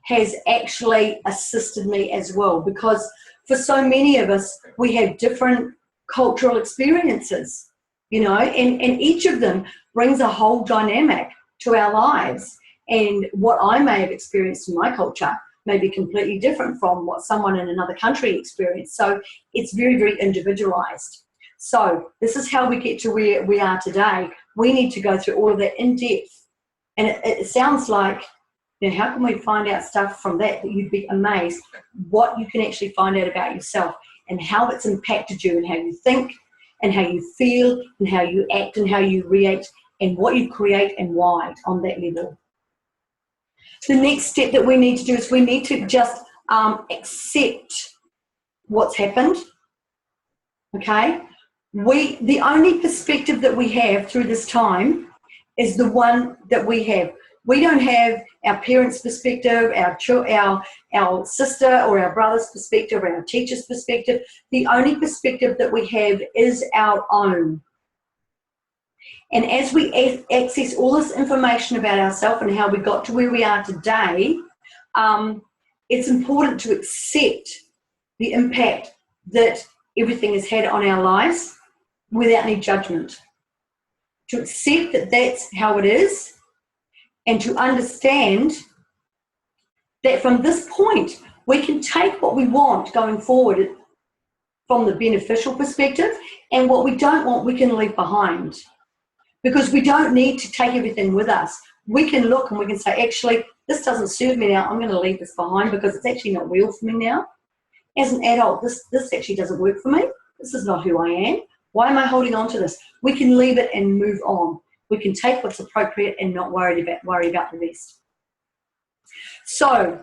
has actually assisted me as well, because for so many of us, we have different cultural experiences, you know, and each of them brings a whole dynamic to our lives. And what I may have experienced in my culture may be completely different from what someone in another country experienced. So it's very, very individualized. So this is how we get to where we are today. We need to go through all of that in depth. And it sounds like, you know, how can we find out stuff from that you'd be amazed what you can actually find out about yourself and how it's impacted you and how you think and how you feel and how you act and how you react and what you create and why on that level. The next step that we need to do is we need to just accept what's happened, okay? The only perspective that we have through this time is the one that we have. We don't have our parents' perspective, our sister or our brother's perspective, or our teacher's perspective. The only perspective that we have is our own. And as we access all this information about ourselves and how we got to where we are today, it's important to accept the impact that everything has had on our lives without any judgment. To accept that that's how it is, and to understand that from this point, we can take what we want going forward from the beneficial perspective, and what we don't want, we can leave behind. Because we don't need to take everything with us. We can look and we can say, actually, this doesn't serve me now. I'm going to leave this behind because it's actually not real for me now. As an adult, this actually doesn't work for me. This is not who I am. Why am I holding on to this? We can leave it and move on. We can take what's appropriate and not worry about the rest. So,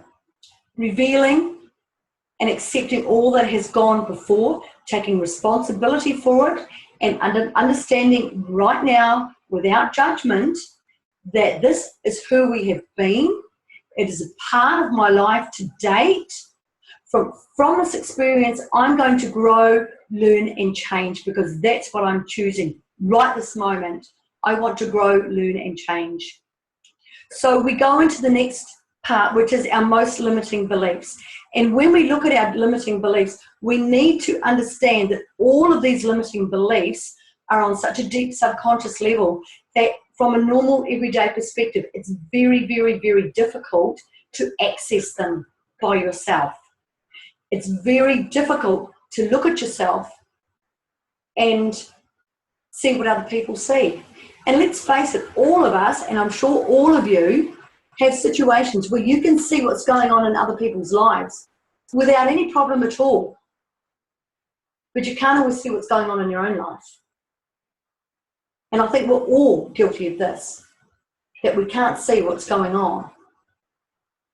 revealing and accepting all that has gone before, taking responsibility for it, and understanding right now, without judgment, that this is who we have been. It is a part of my life to date. From this experience, I'm going to grow, learn, and change, because that's what I'm choosing right this moment. I want to grow, learn, and change. So we go into the next part, which is our most limiting beliefs. And when we look at our limiting beliefs, we need to understand that all of these limiting beliefs are on such a deep subconscious level that from a normal everyday perspective, it's very, very, very difficult to access them by yourself. It's very difficult to look at yourself and see what other people see. And let's face it, all of us, and I'm sure all of you, have situations where you can see what's going on in other people's lives without any problem at all. But you can't always see what's going on in your own life. And I think we're all guilty of this, that we can't see what's going on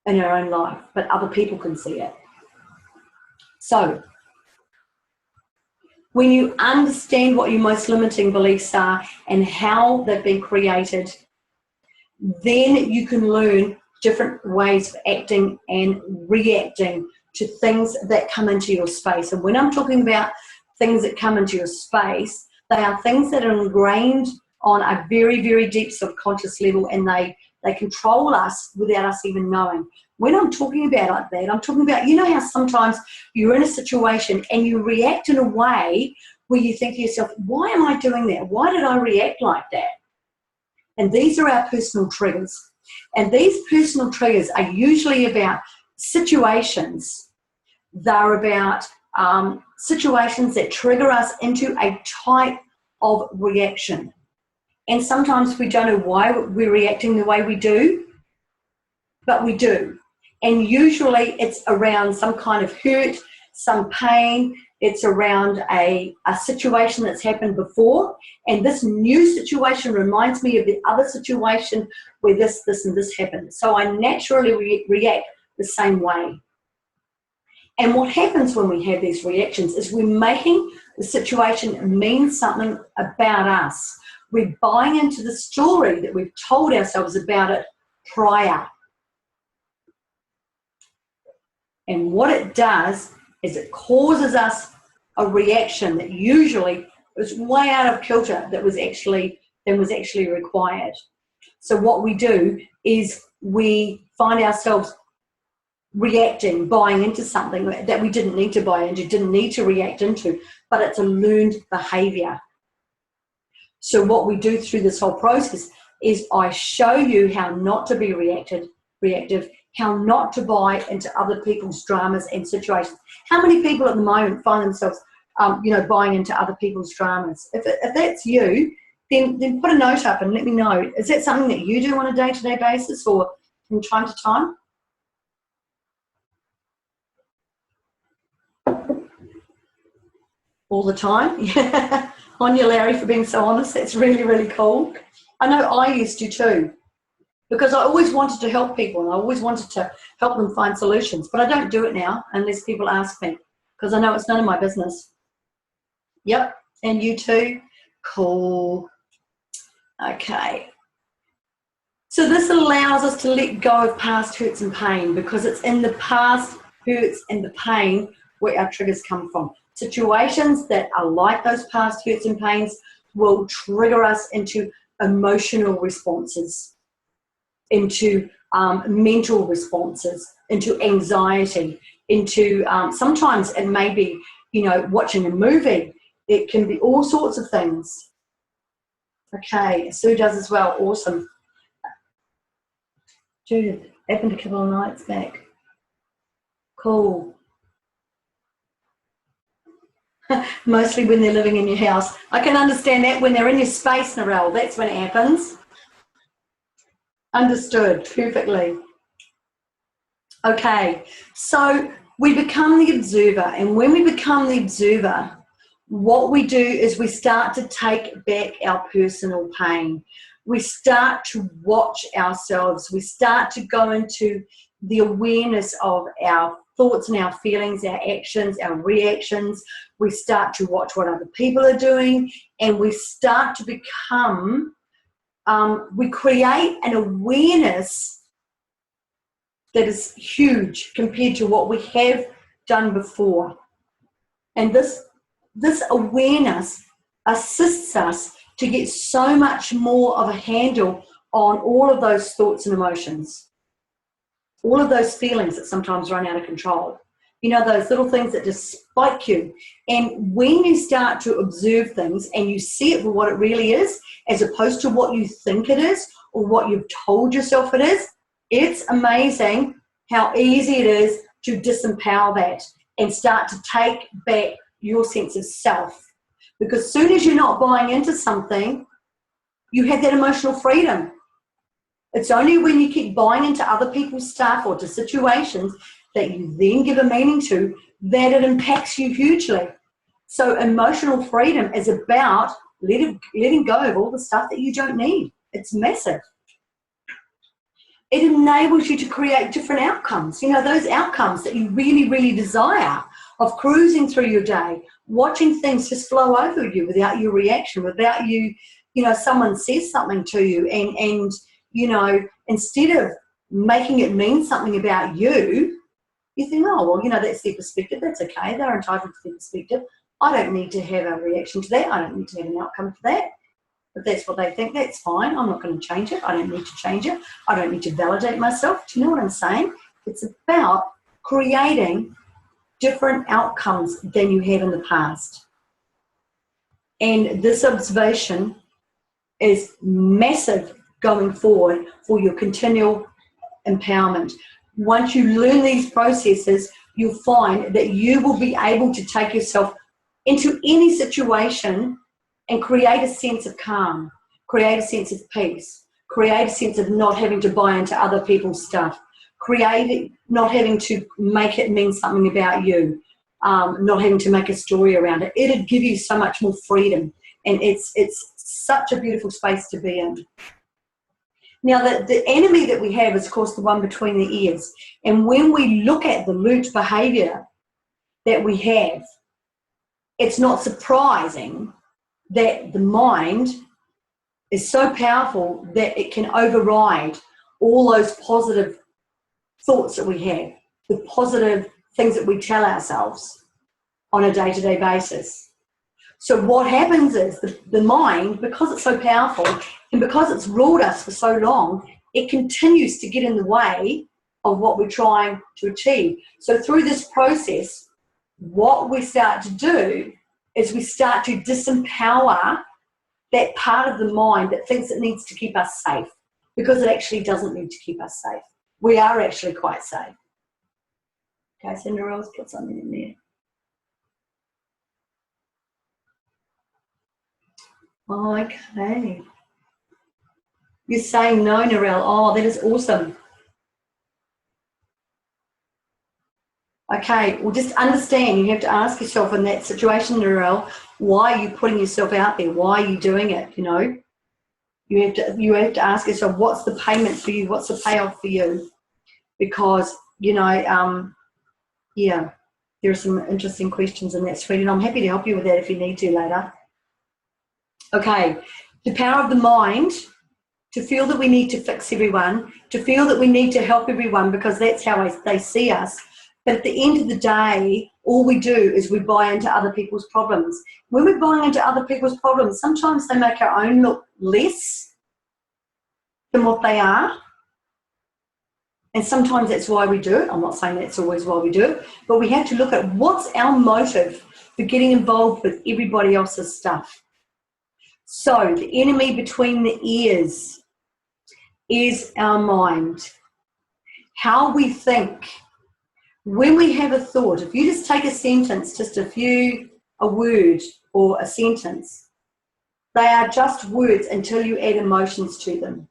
in our own life, but other people can see it. So, when you understand what your most limiting beliefs are and how they've been created, then you can learn different ways of acting and reacting to things that come into your space. And when I'm talking about things that come into your space, they are things that are ingrained on a very, very deep subconscious level, and they control us without us even knowing. When I'm talking about like that, I'm talking about, you know how sometimes you're in a situation and you react in a way where you think to yourself, why am I doing that? Why did I react like that? And these are our personal triggers. And these personal triggers are usually about situations. They're about situations that trigger us into a type of reaction. And sometimes we don't know why we're reacting the way we do, but we do. And usually it's around some kind of hurt, some pain. It's around a situation that's happened before. And this new situation reminds me of the other situation where this, and this happened. So I naturally react the same way. And what happens when we have these reactions is we're making the situation mean something about us. We're buying into the story that we've told ourselves about it prior. And what it does is it causes us a reaction that usually was way out of kilter than was actually required. So what we do is we find ourselves reacting, buying into something that we didn't need to buy into, didn't need to react into, but it's a learned behavior. So what we do through this whole process is I show you how not to be reactive, how not to buy into other people's dramas and situations. How many people at the moment find themselves, buying into other people's dramas? If that's you, then put a note up and let me know. Is that something that you do on a day-to-day basis or from time to time? All the time? Yeah. On you, Larry, for being so honest. That's really, really cool. I know I used to too, because I always wanted to help people and I always wanted to help them find solutions, but I don't do it now unless people ask me. because I know it's none of my business. Yep, and you too? Cool. Okay. So this allows us to let go of past hurts and pain, because it's in the past hurts and the pain where our triggers come from. Situations that are like those past hurts and pains will trigger us into emotional responses, into mental responses, into anxiety, into sometimes it may be, watching a movie. It can be all sorts of things. Okay, Sue does as well. Awesome. Judith, happened a couple of nights back. Cool. Mostly when they're living in your house. I can understand that. When they're in your space, Narelle, that's when it happens. Understood perfectly. Okay, so we become the observer, and when we become the observer, what we do is we start to take back our personal pain. We start to watch ourselves. We start to go into the awareness of our thoughts and our feelings, our actions, our reactions. We start to watch what other people are doing, and we start to become, we create an awareness that is huge compared to what we have done before. And this awareness assists us to get so much more of a handle on all of those thoughts and emotions, all of those feelings that sometimes run out of control. Those little things that just spike you. And when you start to observe things and you see it for what it really is, as opposed to what you think it is or what you've told yourself it is, it's amazing how easy it is to disempower that and start to take back your sense of self. Because as soon as you're not buying into something, you have that emotional freedom. It's only when you keep buying into other people's stuff or to situations that you then give a meaning to that it impacts you hugely. So emotional freedom is about letting go of all the stuff that you don't need. It's massive. It enables you to create different outcomes, those outcomes that you really, really desire, of cruising through your day, watching things just flow over you without your reaction, without you, someone says something to you and instead of making it mean something about you, you think, oh, well, that's their perspective. That's okay. They're entitled to their perspective. I don't need to have a reaction to that. I don't need to have an outcome to that. If that's what they think, that's fine. I'm not going to change it. I don't need to change it. I don't need to validate myself. Do you know what I'm saying? It's about creating different outcomes than you have in the past. And this observation is massive going forward for your continual empowerment. Once you learn these processes, you'll find that you will be able to take yourself into any situation and create a sense of calm, create a sense of peace, create a sense of not having to buy into other people's stuff, not having to make it mean something about you, not having to make a story around it. It'd give you so much more freedom, and it's such a beautiful space to be in. Now, the enemy that we have is, of course, the one between the ears. And when we look at the learnt behaviour that we have, it's not surprising that the mind is so powerful that it can override all those positive thoughts that we have, the positive things that we tell ourselves on a day-to-day basis. So what happens is the mind, because it's so powerful and because it's ruled us for so long, it continues to get in the way of what we're trying to achieve. So through this process, what we start to do is we start to disempower that part of the mind that thinks it needs to keep us safe, because it actually doesn't need to keep us safe. We are actually quite safe. Okay, so Narelle's put something in there. Okay. You're saying no, Narelle. Oh, that is awesome. Okay, well, just understand, you have to ask yourself in that situation, Narelle, why are you putting yourself out there? Why are you doing it? You have to ask yourself, what's the payment for you? What's the payoff for you? Because, yeah, there are some interesting questions in that, sweetie, and I'm happy to help you with that if you need to later. Okay, the power of the mind, to feel that we need to fix everyone, to feel that we need to help everyone because that's how they see us. But at the end of the day, all we do is we buy into other people's problems. When we're buying into other people's problems, sometimes they make our own look less than what they are. And sometimes that's why we do it. I'm not saying that's always why we do it, but we have to look at what's our motive for getting involved with everybody else's stuff. So the enemy between the ears is our mind. How we think. When we have a thought, if you just take a sentence, a word or a sentence, they are just words until you add emotions to them,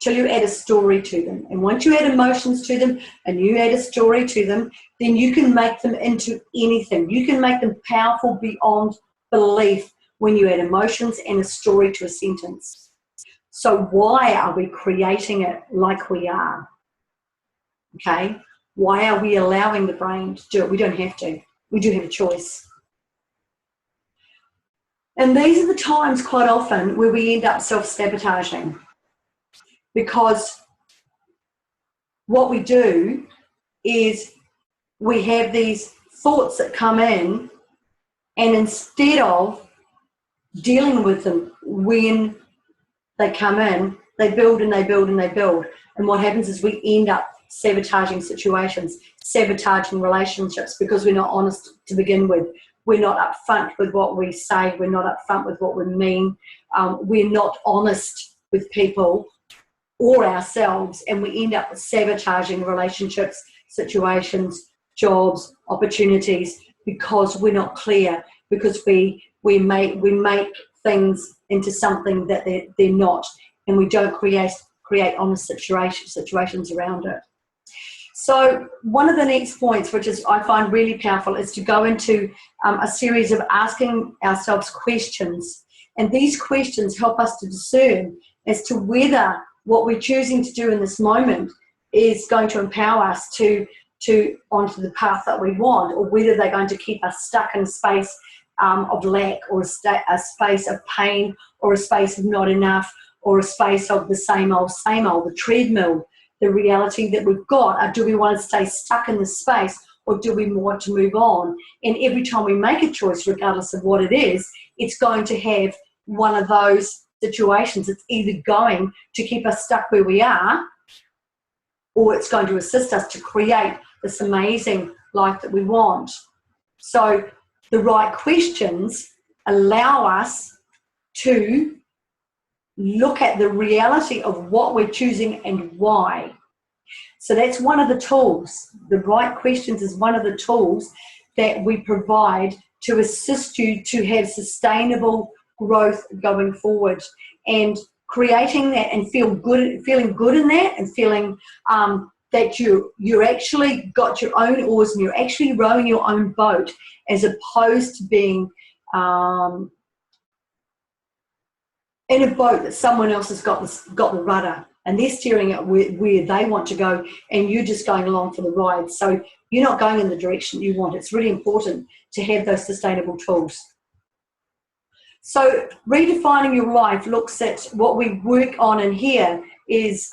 till you add a story to them. And once you add emotions to them and you add a story to them, then you can make them into anything. You can make them powerful beyond belief when you add emotions and a story to a sentence. So why are we creating it like we are? Okay? Why are we allowing the brain to do it? We don't have to. We do have a choice. And these are the times quite often where we end up self-sabotaging, because what we do is we have these thoughts that come in, and instead of dealing with them when they come in, they build and they build and they build. And what happens is we end up sabotaging situations, sabotaging relationships, because we're not honest to begin with. We're not upfront with what we say. We're not upfront with what we mean. We're not honest with people or ourselves, and we end up sabotaging relationships, situations, jobs, opportunities, because we're not clear, because we make things into something that they're not, and we don't create honest situations around it. So one of the next points, which is I find really powerful, is to go into a series of asking ourselves questions. And these questions help us to discern as to whether what we're choosing to do in this moment is going to empower us to onto the path that we want, or whether they're going to keep us stuck in a space of lack, or a space of pain, or a space of not enough, or a space of the same old, the treadmill, the reality that we've got. Do we want to stay stuck in this space, or do we want to move on? And every time we make a choice, regardless of what it is, it's going to have one of those situations. It's either going to keep us stuck where we are, or it's going to assist us to create this amazing life that we want. So the right questions allow us to look at the reality of what we're choosing and why. So that's one of the tools. The right questions is one of the tools that we provide to assist you to have sustainable growth going forward, and creating that and feeling good in that, and feeling that you're actually got your own oars and you're actually rowing your own boat, as opposed to being in a boat that someone else has got the rudder, and they're steering it where they want to go, and you're just going along for the ride. So you're not going in the direction you want. It's really important to have those sustainable tools. So redefining your life looks at what we work on in here is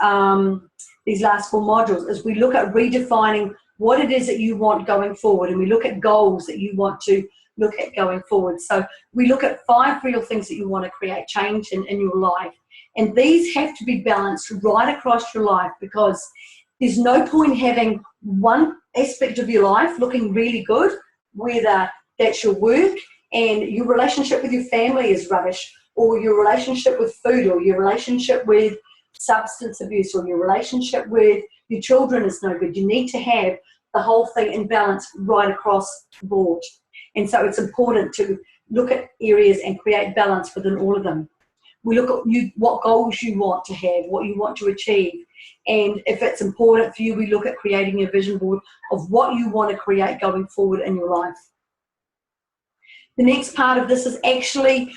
these last 4 modules, as we look at redefining what it is that you want going forward, and we look at goals that you want to look at going forward. So we look at 5 real things that you want to create change in your life, and these have to be balanced right across your life, because there's no point having one aspect of your life looking really good, whether that's your work and your relationship with your family is rubbish, or your relationship with food, or your relationship with substance abuse, or your relationship with your children is no good. You need to have the whole thing in balance right across the board. And so it's important to look at areas and create balance within all of them. We look at what goals you want to have, what you want to achieve. And if it's important for you, we look at creating a vision board of what you want to create going forward in your life. The next part of this is actually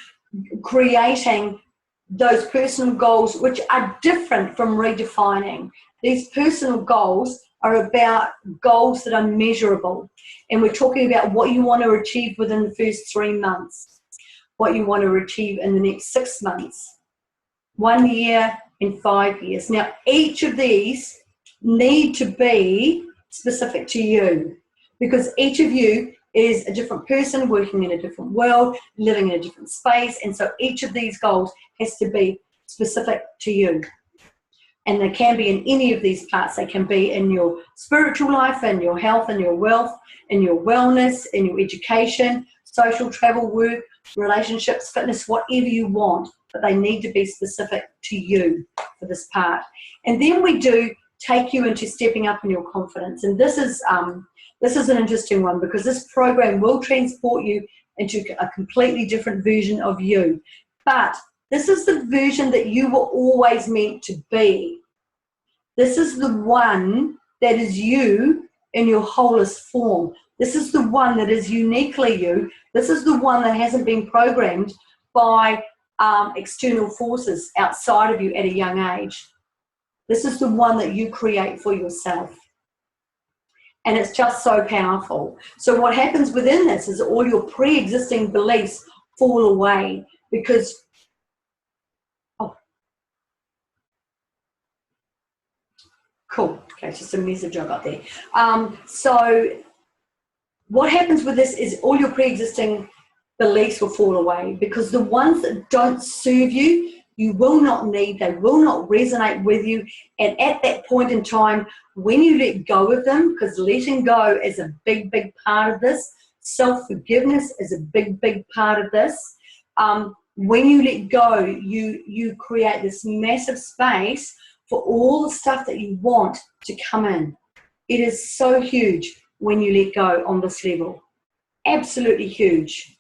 creating those personal goals which are different from redefining. These personal goals are about goals that are measurable. And we're talking about what you want to achieve within the first 3 months, what you want to achieve in the next 6 months, 1 year, and 5 years. Now, each of these need to be specific to you, because each of you is a different person working in a different world, living in a different space, and so each of these goals has to be specific to you. And they can be in any of these parts. They can be in your spiritual life, in your health, in your wealth, in your wellness, in your education, social, travel, work, relationships, fitness, whatever you want, but they need to be specific to you for this part. And then we do take you into stepping up in your confidence. And this is an interesting one, because this program will transport you into a completely different version of you. But this is the version that you were always meant to be. This is the one that is you in your wholest form. This is the one that is uniquely you. This is the one that hasn't been programmed by external forces outside of you at a young age. This is the one that you create for yourself. And it's just so powerful. So what happens within this is all your pre-existing beliefs fall away, because cool. Okay, it's just a message I got there. So what happens with this is all your pre-existing beliefs will fall away, because the ones that don't serve you, you will not need, they will not resonate with you. And at that point in time, when you let go of them, because letting go is a big, big part of this, self-forgiveness is a big, big part of this. When you let go, you create this massive space for all the stuff that you want to come in. It is so huge when you let go on this level. Absolutely huge.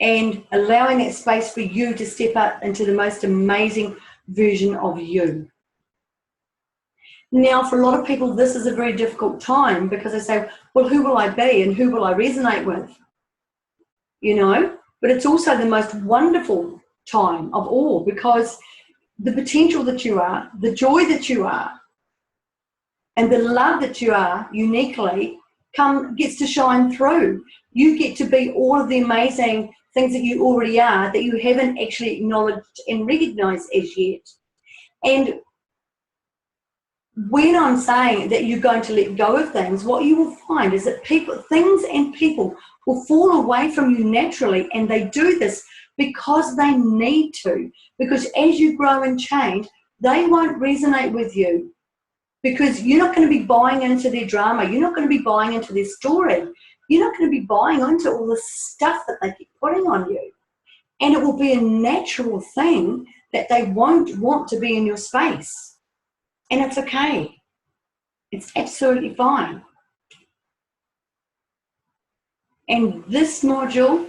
And allowing that space for you to step up into the most amazing version of you. Now, for a lot of people, this is a very difficult time, because they say, well, who will I be and who will I resonate with? You know, but it's also the most wonderful time of all, because the potential that you are, the joy that you are, and the love that you are uniquely gets to shine through. You get to be all of the amazing things that you already are, that you haven't actually acknowledged and recognized as yet. And when I'm saying that you're going to let go of things, what you will find is that things and people will fall away from you naturally, and they do this because they need to. Because as you grow and change, they won't resonate with you, because you're not going to be buying into their drama. You're not going to be buying into their story. You're not going to be buying into all the stuff that they keep putting on you. And it will be a natural thing that they won't want to be in your space. And it's okay. It's absolutely fine. And this module,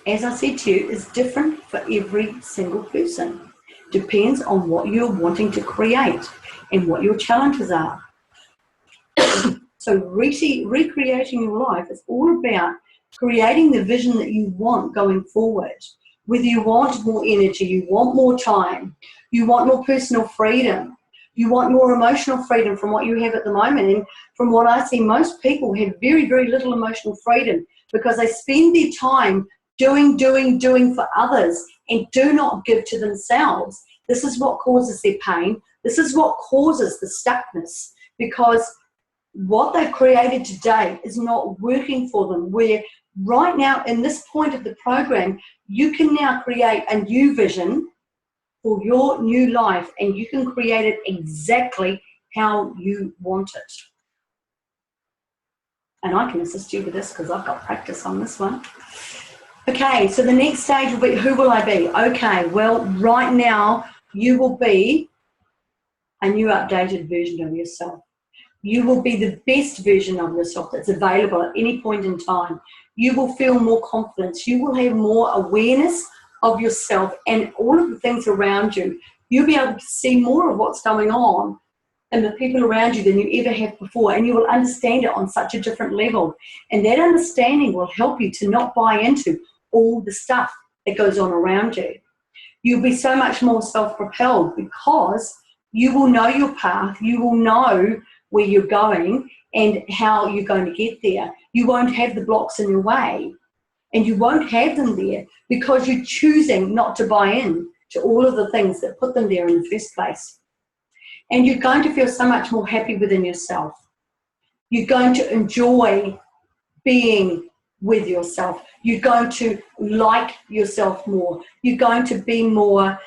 as I said to you, is different for every single person. Depends on what you're wanting to create and what your challenges are. So recreating your life is all about creating the vision that you want going forward. Whether you want more energy, you want more time, you want more personal freedom, you want more emotional freedom from what you have at the moment. And from what I see, most people have very, very little emotional freedom, because they spend their time doing for others and do not give to themselves. This is what causes their pain. This is what causes the stuckness, because what they've created today is not working for them. Where right now, in this point of the program, you can now create a new vision for your new life, and you can create it exactly how you want it. And I can assist you with this, because I've got practice on this one. Okay, so the next stage will be, who will I be? Okay, well, right now, you will be a new updated version of yourself. You will be the best version of yourself that's available at any point in time. You will feel more confidence. You will have more awareness of yourself and all of the things around you. You'll be able to see more of what's going on and the people around you than you ever have before, and you will understand it on such a different level. And that understanding will help you to not buy into all the stuff that goes on around you. You'll be so much more self-propelled, because You will know your path. You will know where you're going and how you're going to get there. You won't have the blocks in your way, and you won't have them there because you're choosing not to buy in to all of the things that put them there in the first place. And you're going to feel so much more happy within yourself. You're going to enjoy being with yourself. You're going to like yourself more. You're going to be more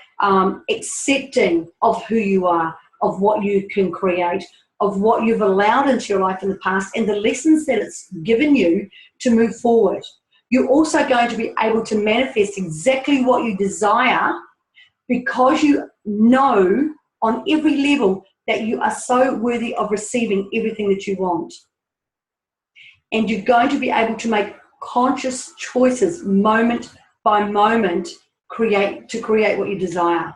accepting of who you are, of what you can create, of what you've allowed into your life in the past, and the lessons that it's given you to move forward. You're also going to be able to manifest exactly what you desire because you know on every level that you are so worthy of receiving everything that you want. And you're going to be able to make conscious choices moment by moment to create what you desire.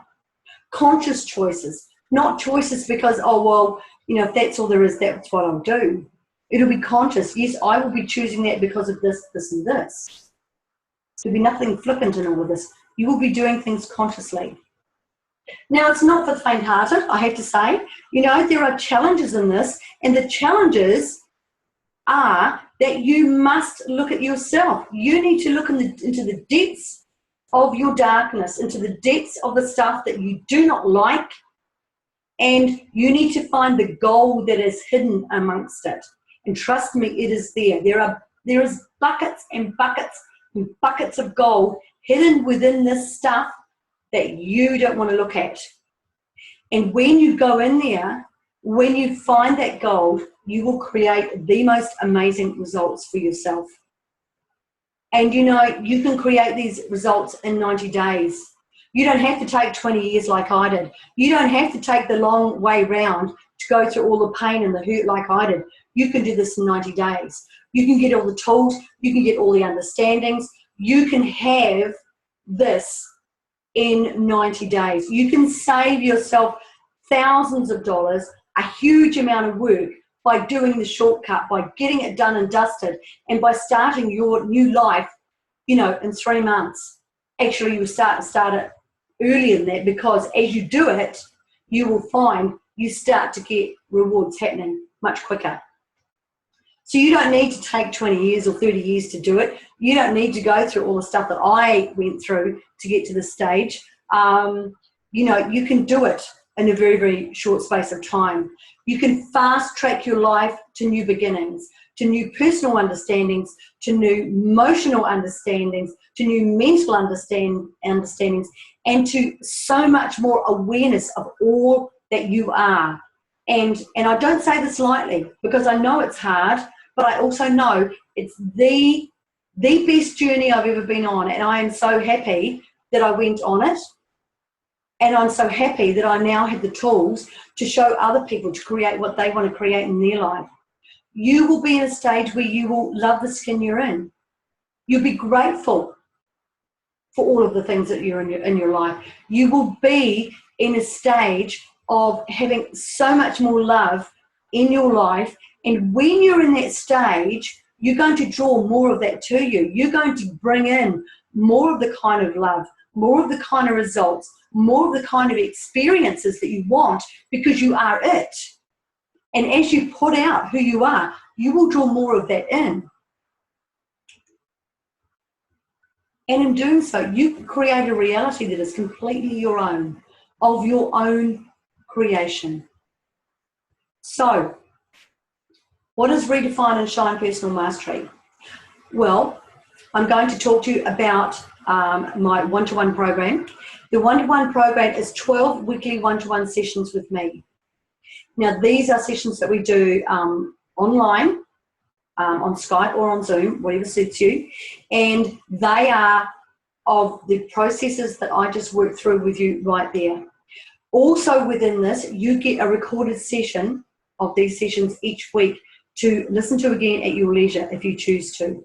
Conscious choices, not choices because, oh, well, you know, if that's all there is, that's what I'll do. It'll be conscious. Yes, I will be choosing that because of this, this, and this. There'll be nothing flippant in all of this. You will be doing things consciously. Now, it's not for the faint-hearted, I have to say. You know, there are challenges in this, and the challenges are that you must look at yourself. You need to look into the depths of your darkness, into the depths of the stuff that you do not like, and you need to find the gold that is hidden amongst it. And trust me, it is there. There is buckets and buckets and buckets of gold hidden within this stuff that you don't want to look at. And when you go in there, when you find that gold, you will create the most amazing results for yourself. And you know, you can create these results in 90 days. You don't have to take 20 years like I did. You don't have to take the long way round to go through all the pain and the hurt like I did. You can do this in 90 days. You can get all the tools. You can get all the understandings. You can have this in 90 days. You can save yourself thousands of dollars, a huge amount of work by doing the shortcut, by getting it done and dusted, and by starting your new life, you know, in 3 months. Actually, you start it earlier than that, because as you do it, you will find you start to get rewards happening much quicker. So you don't need to take 20 years or 30 years to do it. You don't need to go through all the stuff that I went through to get to this stage. You know, you can do it in a very, very short space of time. You can fast track your life to new beginnings, to new personal understandings, to new emotional understandings, to new mental understandings, and to so much more awareness of all that you are. And I don't say this lightly, because I know it's hard, but I also know it's the best journey I've ever been on, and I am so happy that I went on it. And I'm so happy that I now have the tools to show other people to create what they want to create in their life. You will be in a stage where you will love the skin you're in. You'll be grateful for all of the things that you're in your life. You will be in a stage of having so much more love in your life. And when you're in that stage, you're going to draw more of that to you. You're going to bring in more of the kind of love, more of the kind of results, more of the kind of experiences that you want, because you are it. And as you put out who you are, you will draw more of that in. And in doing so, you create a reality that is completely your own, of your own creation. So, what is Redefine and Shine Personal Mastery? Well, I'm going to talk to you about my one-to-one program. The one-to-one program is 12 weekly one-to-one sessions with me. Now, these are sessions that we do online, on Skype or on Zoom, whatever suits you, and they are of the processes that I just worked through with you right there. Also within this, you get a recorded session of these sessions each week to listen to again at your leisure if you choose to.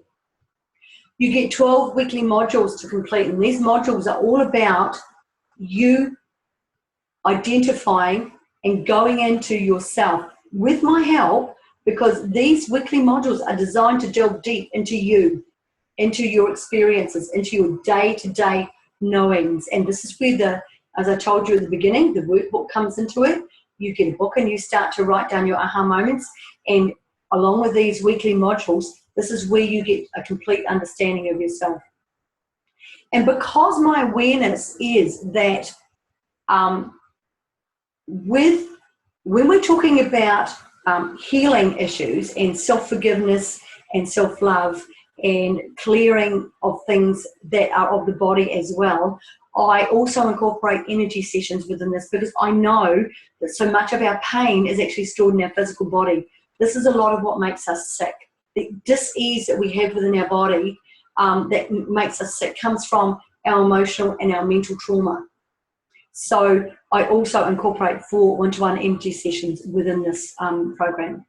You get 12 weekly modules to complete, and these modules are all about you identifying and going into yourself with my help, because these weekly modules are designed to delve deep into you, into your experiences, into your day-to-day knowings. And this is where the As I told you at the beginning, the workbook comes into it. You get a book and you start to write down your aha moments. And along with these weekly modules, this is where you get a complete understanding of yourself. And because my awareness is that when we're talking about healing issues and self-forgiveness and self-love and clearing of things that are of the body as well, I also incorporate energy sessions within this, because I know that so much of our pain is actually stored in our physical body. This is a lot of what makes us sick. The dis-ease that we have within our body that makes us sick comes from our emotional and our mental trauma. So I also incorporate 4 one-to-one energy sessions within this program.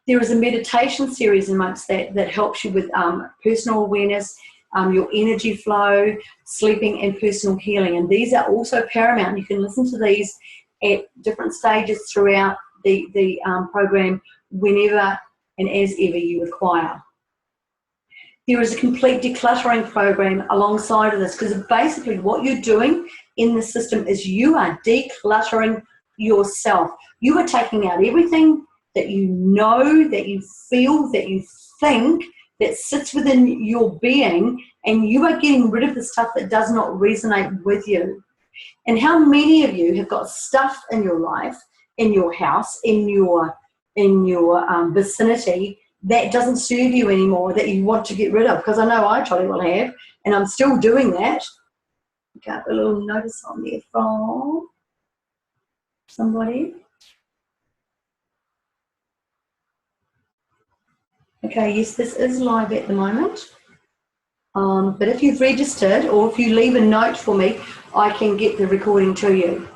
There is a meditation series amongst that helps you with personal awareness, your energy flow, sleeping, and personal healing. And these are also paramount. You can listen to these at different stages throughout the program whenever and as ever you require. There is a complete decluttering program alongside of this, because basically what you're doing in the system is you are decluttering yourself. You are taking out everything that you know, that you feel, that you think, that sits within your being, and you are getting rid of the stuff that does not resonate with you. And how many of you have got stuff in your life, in your house, in your vicinity that doesn't serve you anymore, that you want to get rid of? Because I know I totally will have, and I'm still doing that. Got a little notice on there from somebody. Okay, yes, this is live at the moment. But if you've registered, or if you leave a note for me, I can get the recording to you.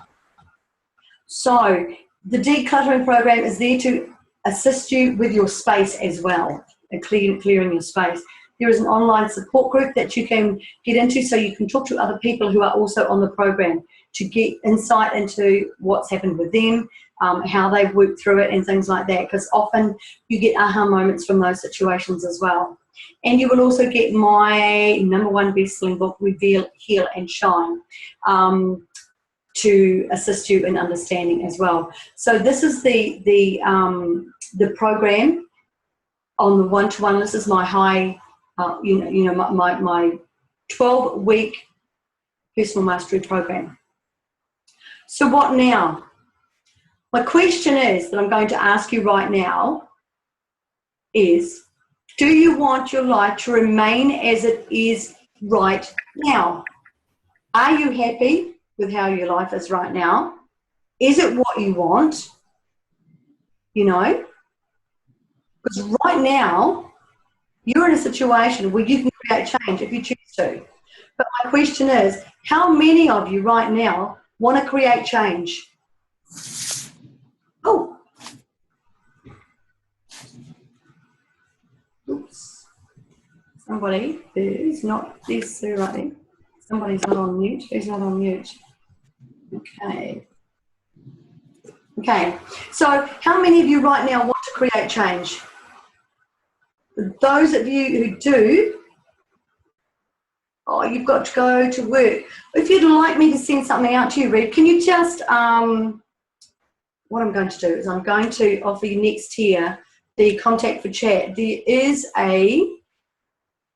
So the decluttering program is there to assist you with your space as well, and clearing your space. There is an online support group that you can get into, so you can talk to other people who are also on the program to get insight into what's happened with them, how they've worked through it, and things like that, because often you get aha moments from those situations as well. And you will also get my #1 best-selling book, Reveal, Heal and Shine, to assist you in understanding as well. So this is the program on the one-to-one. This is my high, my 12-week personal mastery program. So what now? My question is that I'm going to ask you right now is, do you want your life to remain as it is right now? Are you happy with how your life is right now? Is it what you want? You know? Because right now, you're in a situation where you can create change if you choose to. But my question is, how many of you right now want to create change? Oh. Oops. Somebody is not, there's Sue right there. Somebody's not on mute. Who's not on mute? Okay. Okay. So how many of you right now want to create change? Those of you who do, oh, you've got to go to work. If you'd like me to send something out to you, Reed, can you just, what I'm going to do is I'm going to offer you next here the contact for chat. There is a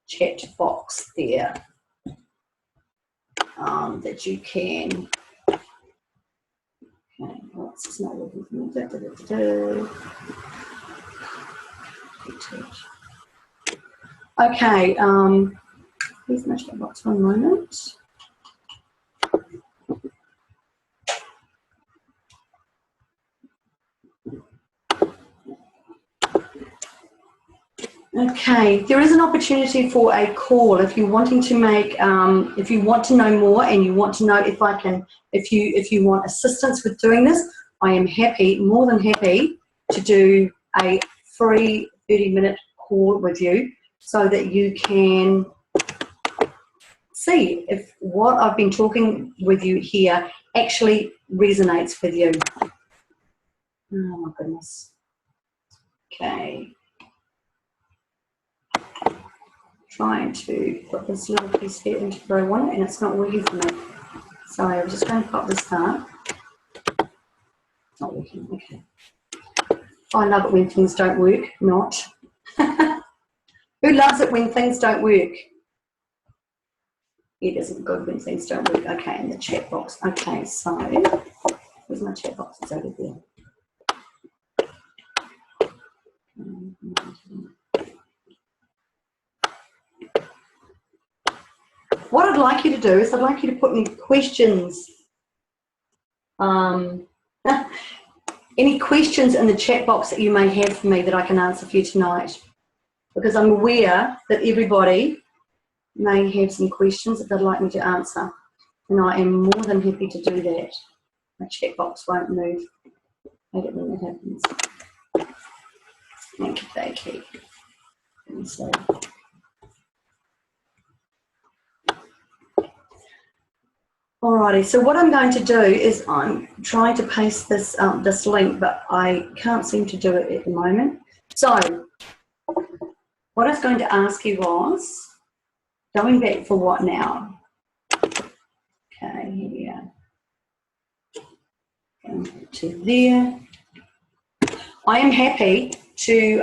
chat box there that you can, okay, what's this not working for me? Okay, please match that box 1 moment. Okay, there is an opportunity for a call if you're wanting to make, if you want to know more and you want to know if I can, if you want assistance with doing this, I am happy, more than happy, to do a free 30-minute call with you so that you can see if what I've been talking with you here actually resonates with you. Oh my goodness. Okay. Trying to put this little piece here into where I want it, and it's not working for me. Sorry, I'm just going to pop this up. It's not working, okay. I love it when things don't work, not. Who loves it when things don't work? It isn't good when things don't work. Okay, in the chat box. Okay, so where's my chat box? It's over there. What I'd like you to do is I'd like you to put any questions, any questions in the chat box that you may have for me that I can answer for you tonight, because I'm aware that everybody may have some questions that they'd like me to answer, and I am more than happy to do that. My chat box won't move. I hate it when that happens. Thank you. Let me see. Alrighty, so what I'm going to do is I'm trying to paste this this link, but I can't seem to do it at the moment. So what I was going to ask you was, going back for what now? Okay, here we are. Going to there. I am happy to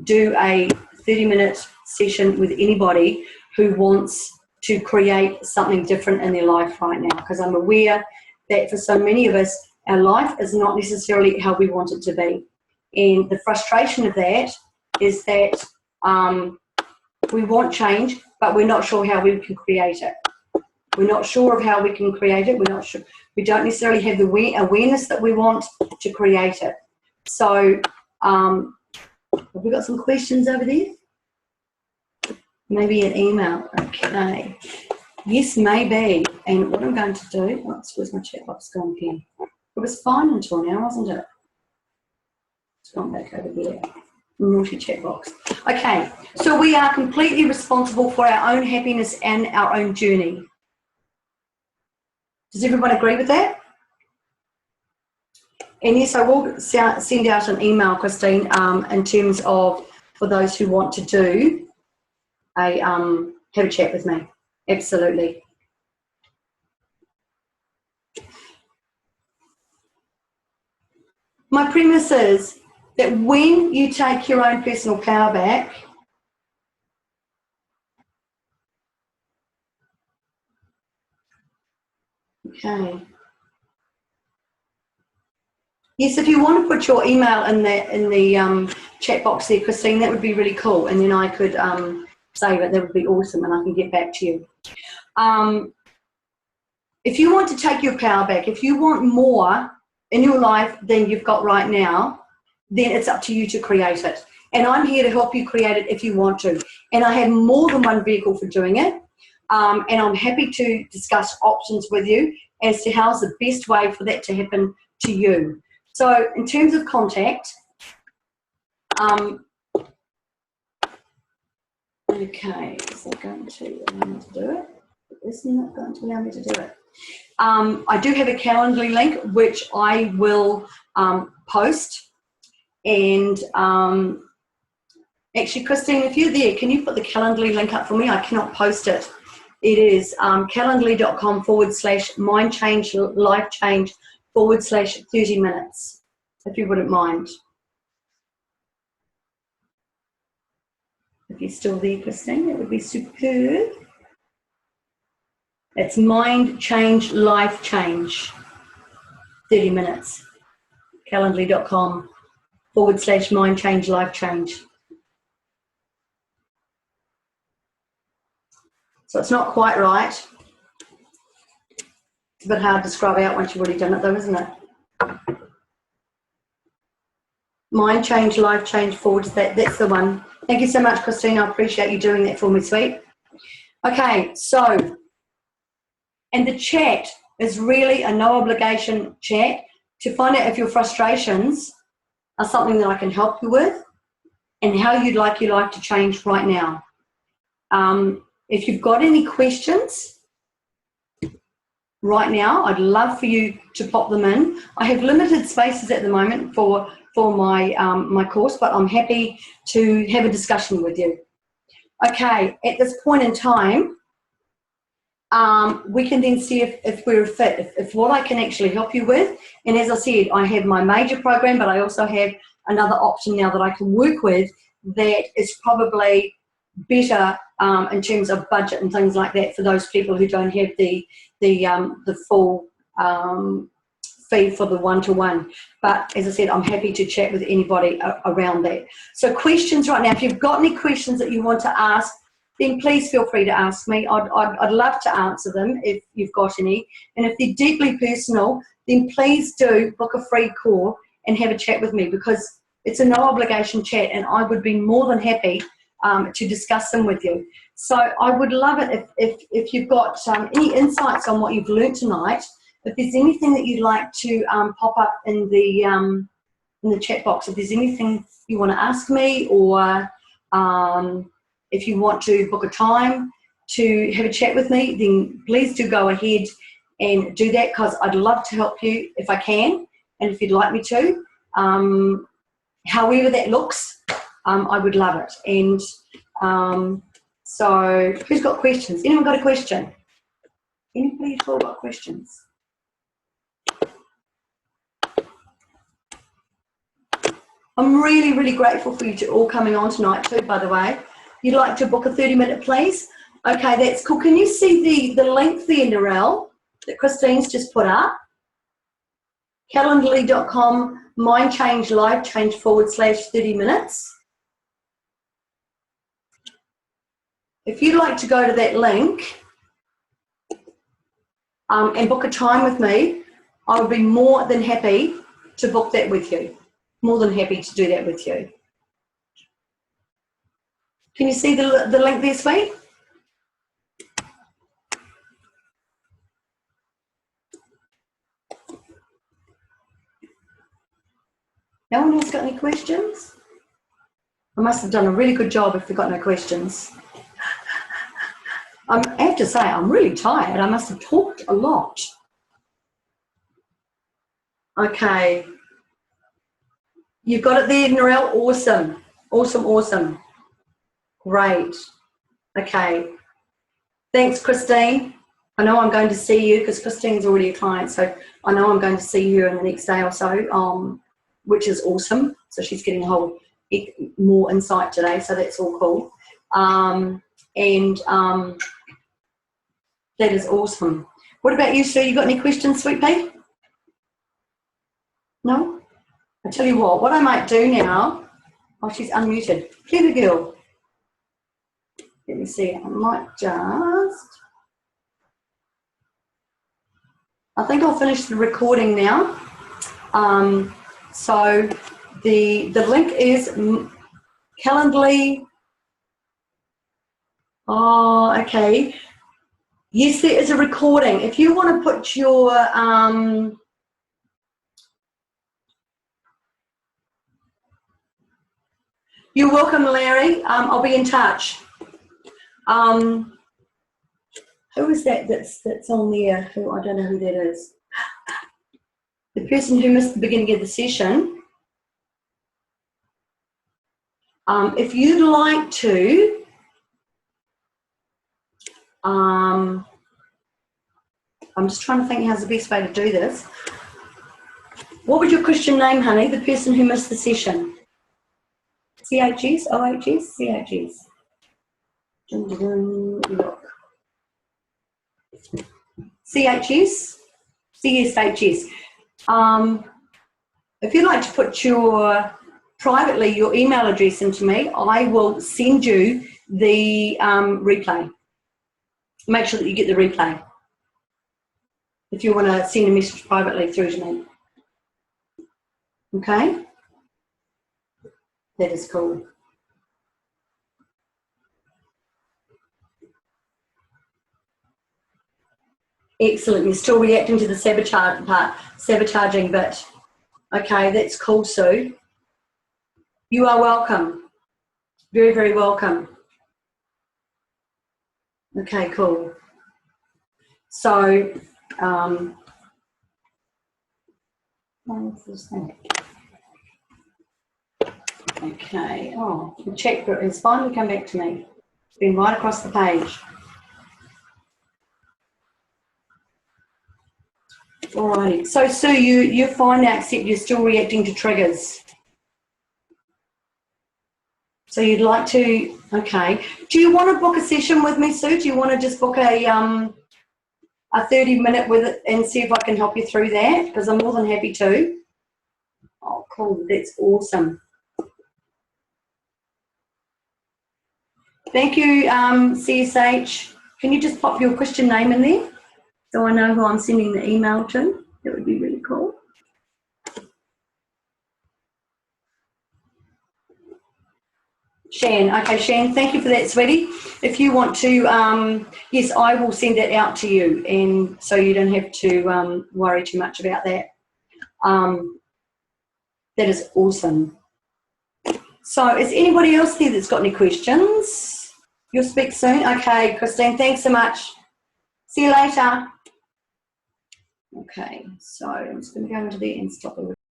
do a 30-minute session with anybody who wants to create something different in their life right now, because I'm aware that for so many of us, our life is not necessarily how we want it to be. And the frustration of that is that we want change, but we're not sure how we can create it. We're not sure of how we can create it. We're not sure. We don't necessarily have the awareness that we want to create it. So have we got some questions over there? Maybe an email. Okay. Yes, maybe. And what I'm going to do, where's my chat box gone again? It was fine until now, wasn't it? It's gone back over there. Naughty chat box. Okay, so we are completely responsible for our own happiness and our own journey. Does everyone agree with that? And yes, I will send out an email, Christine, in terms of for those who want to do have a chat with me. Absolutely. My premise is that when you take your own personal power back, okay. Yes, if you want to put your email in the chat box there, Christine, that would be really cool, and then I could save it. That would be awesome, and I can get back to you. If you want to take your power back, if you want more in your life than you've got right now, then it's up to you to create it. And I'm here to help you create it if you want to. And I have more than one vehicle for doing it. And I'm happy to discuss options with you as to how's the best way for that to happen to you. So in terms of contact, okay, is that going to allow me to do it? It's not going to allow me to do it. I do have a Calendly link, which I will post. And actually, Christine, if you're there, can you put the Calendly link up for me? I cannot post it. It is calendly.com/mind change, life change /30 minutes, if you wouldn't mind. If you're still there, Christine, that would be superb. It's mind change, life change, 30 minutes. Calendly.com/mind change, life change. So it's not quite right. It's a bit hard to scrub out once you've already done it though, isn't it? Mind change, life change / that's the one. Thank you so much, Christine. I appreciate you doing that for me, sweet. Okay, so, and the chat is really a no obligation chat to find out if your frustrations are something that I can help you with and how you'd like your life to change right now. If you've got any questions right now, I'd love for you to pop them in. I have limited spaces at the moment for my my course, but I'm happy to have a discussion with you. Okay, at this point in time, we can then see if we're a fit, if what I can actually help you with. And as I said, I have my major program, but I also have another option now that I can work with that is probably better in terms of budget and things like that for those people who don't have the full fee for the one-to-one. But as I said, I'm happy to chat with anybody around that. So questions right now, if you've got any questions that you want to ask, then please feel free to ask me. I'd love to answer them if you've got any. And if they're deeply personal, then please do book a free call and have a chat with me, because it's a no obligation chat and I would be more than happy to discuss them with you. So I would love it if you've got any insights on what you've learned tonight. If there's anything that you'd like to pop up in the chat box, if there's anything you want to ask me, or if you want to book a time to have a chat with me, then please do go ahead and do that, because I'd love to help you if I can, and if you'd like me to. However that looks, I would love it. And so who's got questions? Anyone got a question? Anybody at all got questions? I'm really, really grateful for you to all coming on tonight too, by the way. You'd like to book a 30-minute, please? Okay, that's cool. Can you see the link there, Narelle, that Christine's just put up? Calendly.com, Mind Change Life Change /30 minutes. If you'd like to go to that link and book a time with me, I would be more than happy to book that with you. More than happy to do that with you. Can you see the link there, sweet? No one else got any questions? I must have done a really good job if we've got no questions. I have to say, I'm really tired. I must have talked a lot. Okay. You've got it there, Narelle. Awesome. Awesome, awesome. Great. Okay. Thanks, Christine. I know I'm going to see you, because Christine's already a client, so I know I'm going to see her in the next day or so, which is awesome. So she's getting a whole more insight today, so that's all cool. That is awesome. What about you, Sue? You got any questions, sweet pea? No? I tell you what I might do now. Oh, she's unmuted. Clever girl. Let me see. I might just. I think I'll finish the recording now. So the link is Calendly. Oh, okay. Yes, there is a recording. If you want to put your you're welcome, Larry. I'll be in touch. Who is that that's on there? Who, I don't know who that is. The person who missed the beginning of the session. If you'd like to, I'm just trying to think how's the best way to do this. What was your Christian name, honey? The person who missed the session. CHS, OHS, CHS. Look. CHS, CSHS. If you'd like to put privately your email address into me, I will send you the replay. Make sure that you get the replay if you want to send a message privately through to me. Okay? That is cool. Excellent. You're still reacting to the sabotaging bit. Okay, that's cool, Sue. You are welcome. Very, very welcome. Okay, cool. So, okay, oh, the chat group has finally come back to me. It's been right across the page. Alrighty. So Sue, you're fine now, except you're still reacting to triggers. So you'd like to, okay. Do you want to book a session with me, Sue? Do you want to just book a 30-minute with it and see if I can help you through that? Because I'm more than happy to. Oh, cool. That's awesome. Thank you, CSH. Can you just pop your Christian name in there so I know who I'm sending the email to? That would be really cool. Shan, okay, Shan, thank you for that, sweetie. If you want to, yes, I will send that out to you, and so you don't have to worry too much about that. That is awesome. So is anybody else here that's got any questions? You'll speak soon? Okay, Christine, thanks so much. See you later. Okay, so I'm just going to go into there and stop the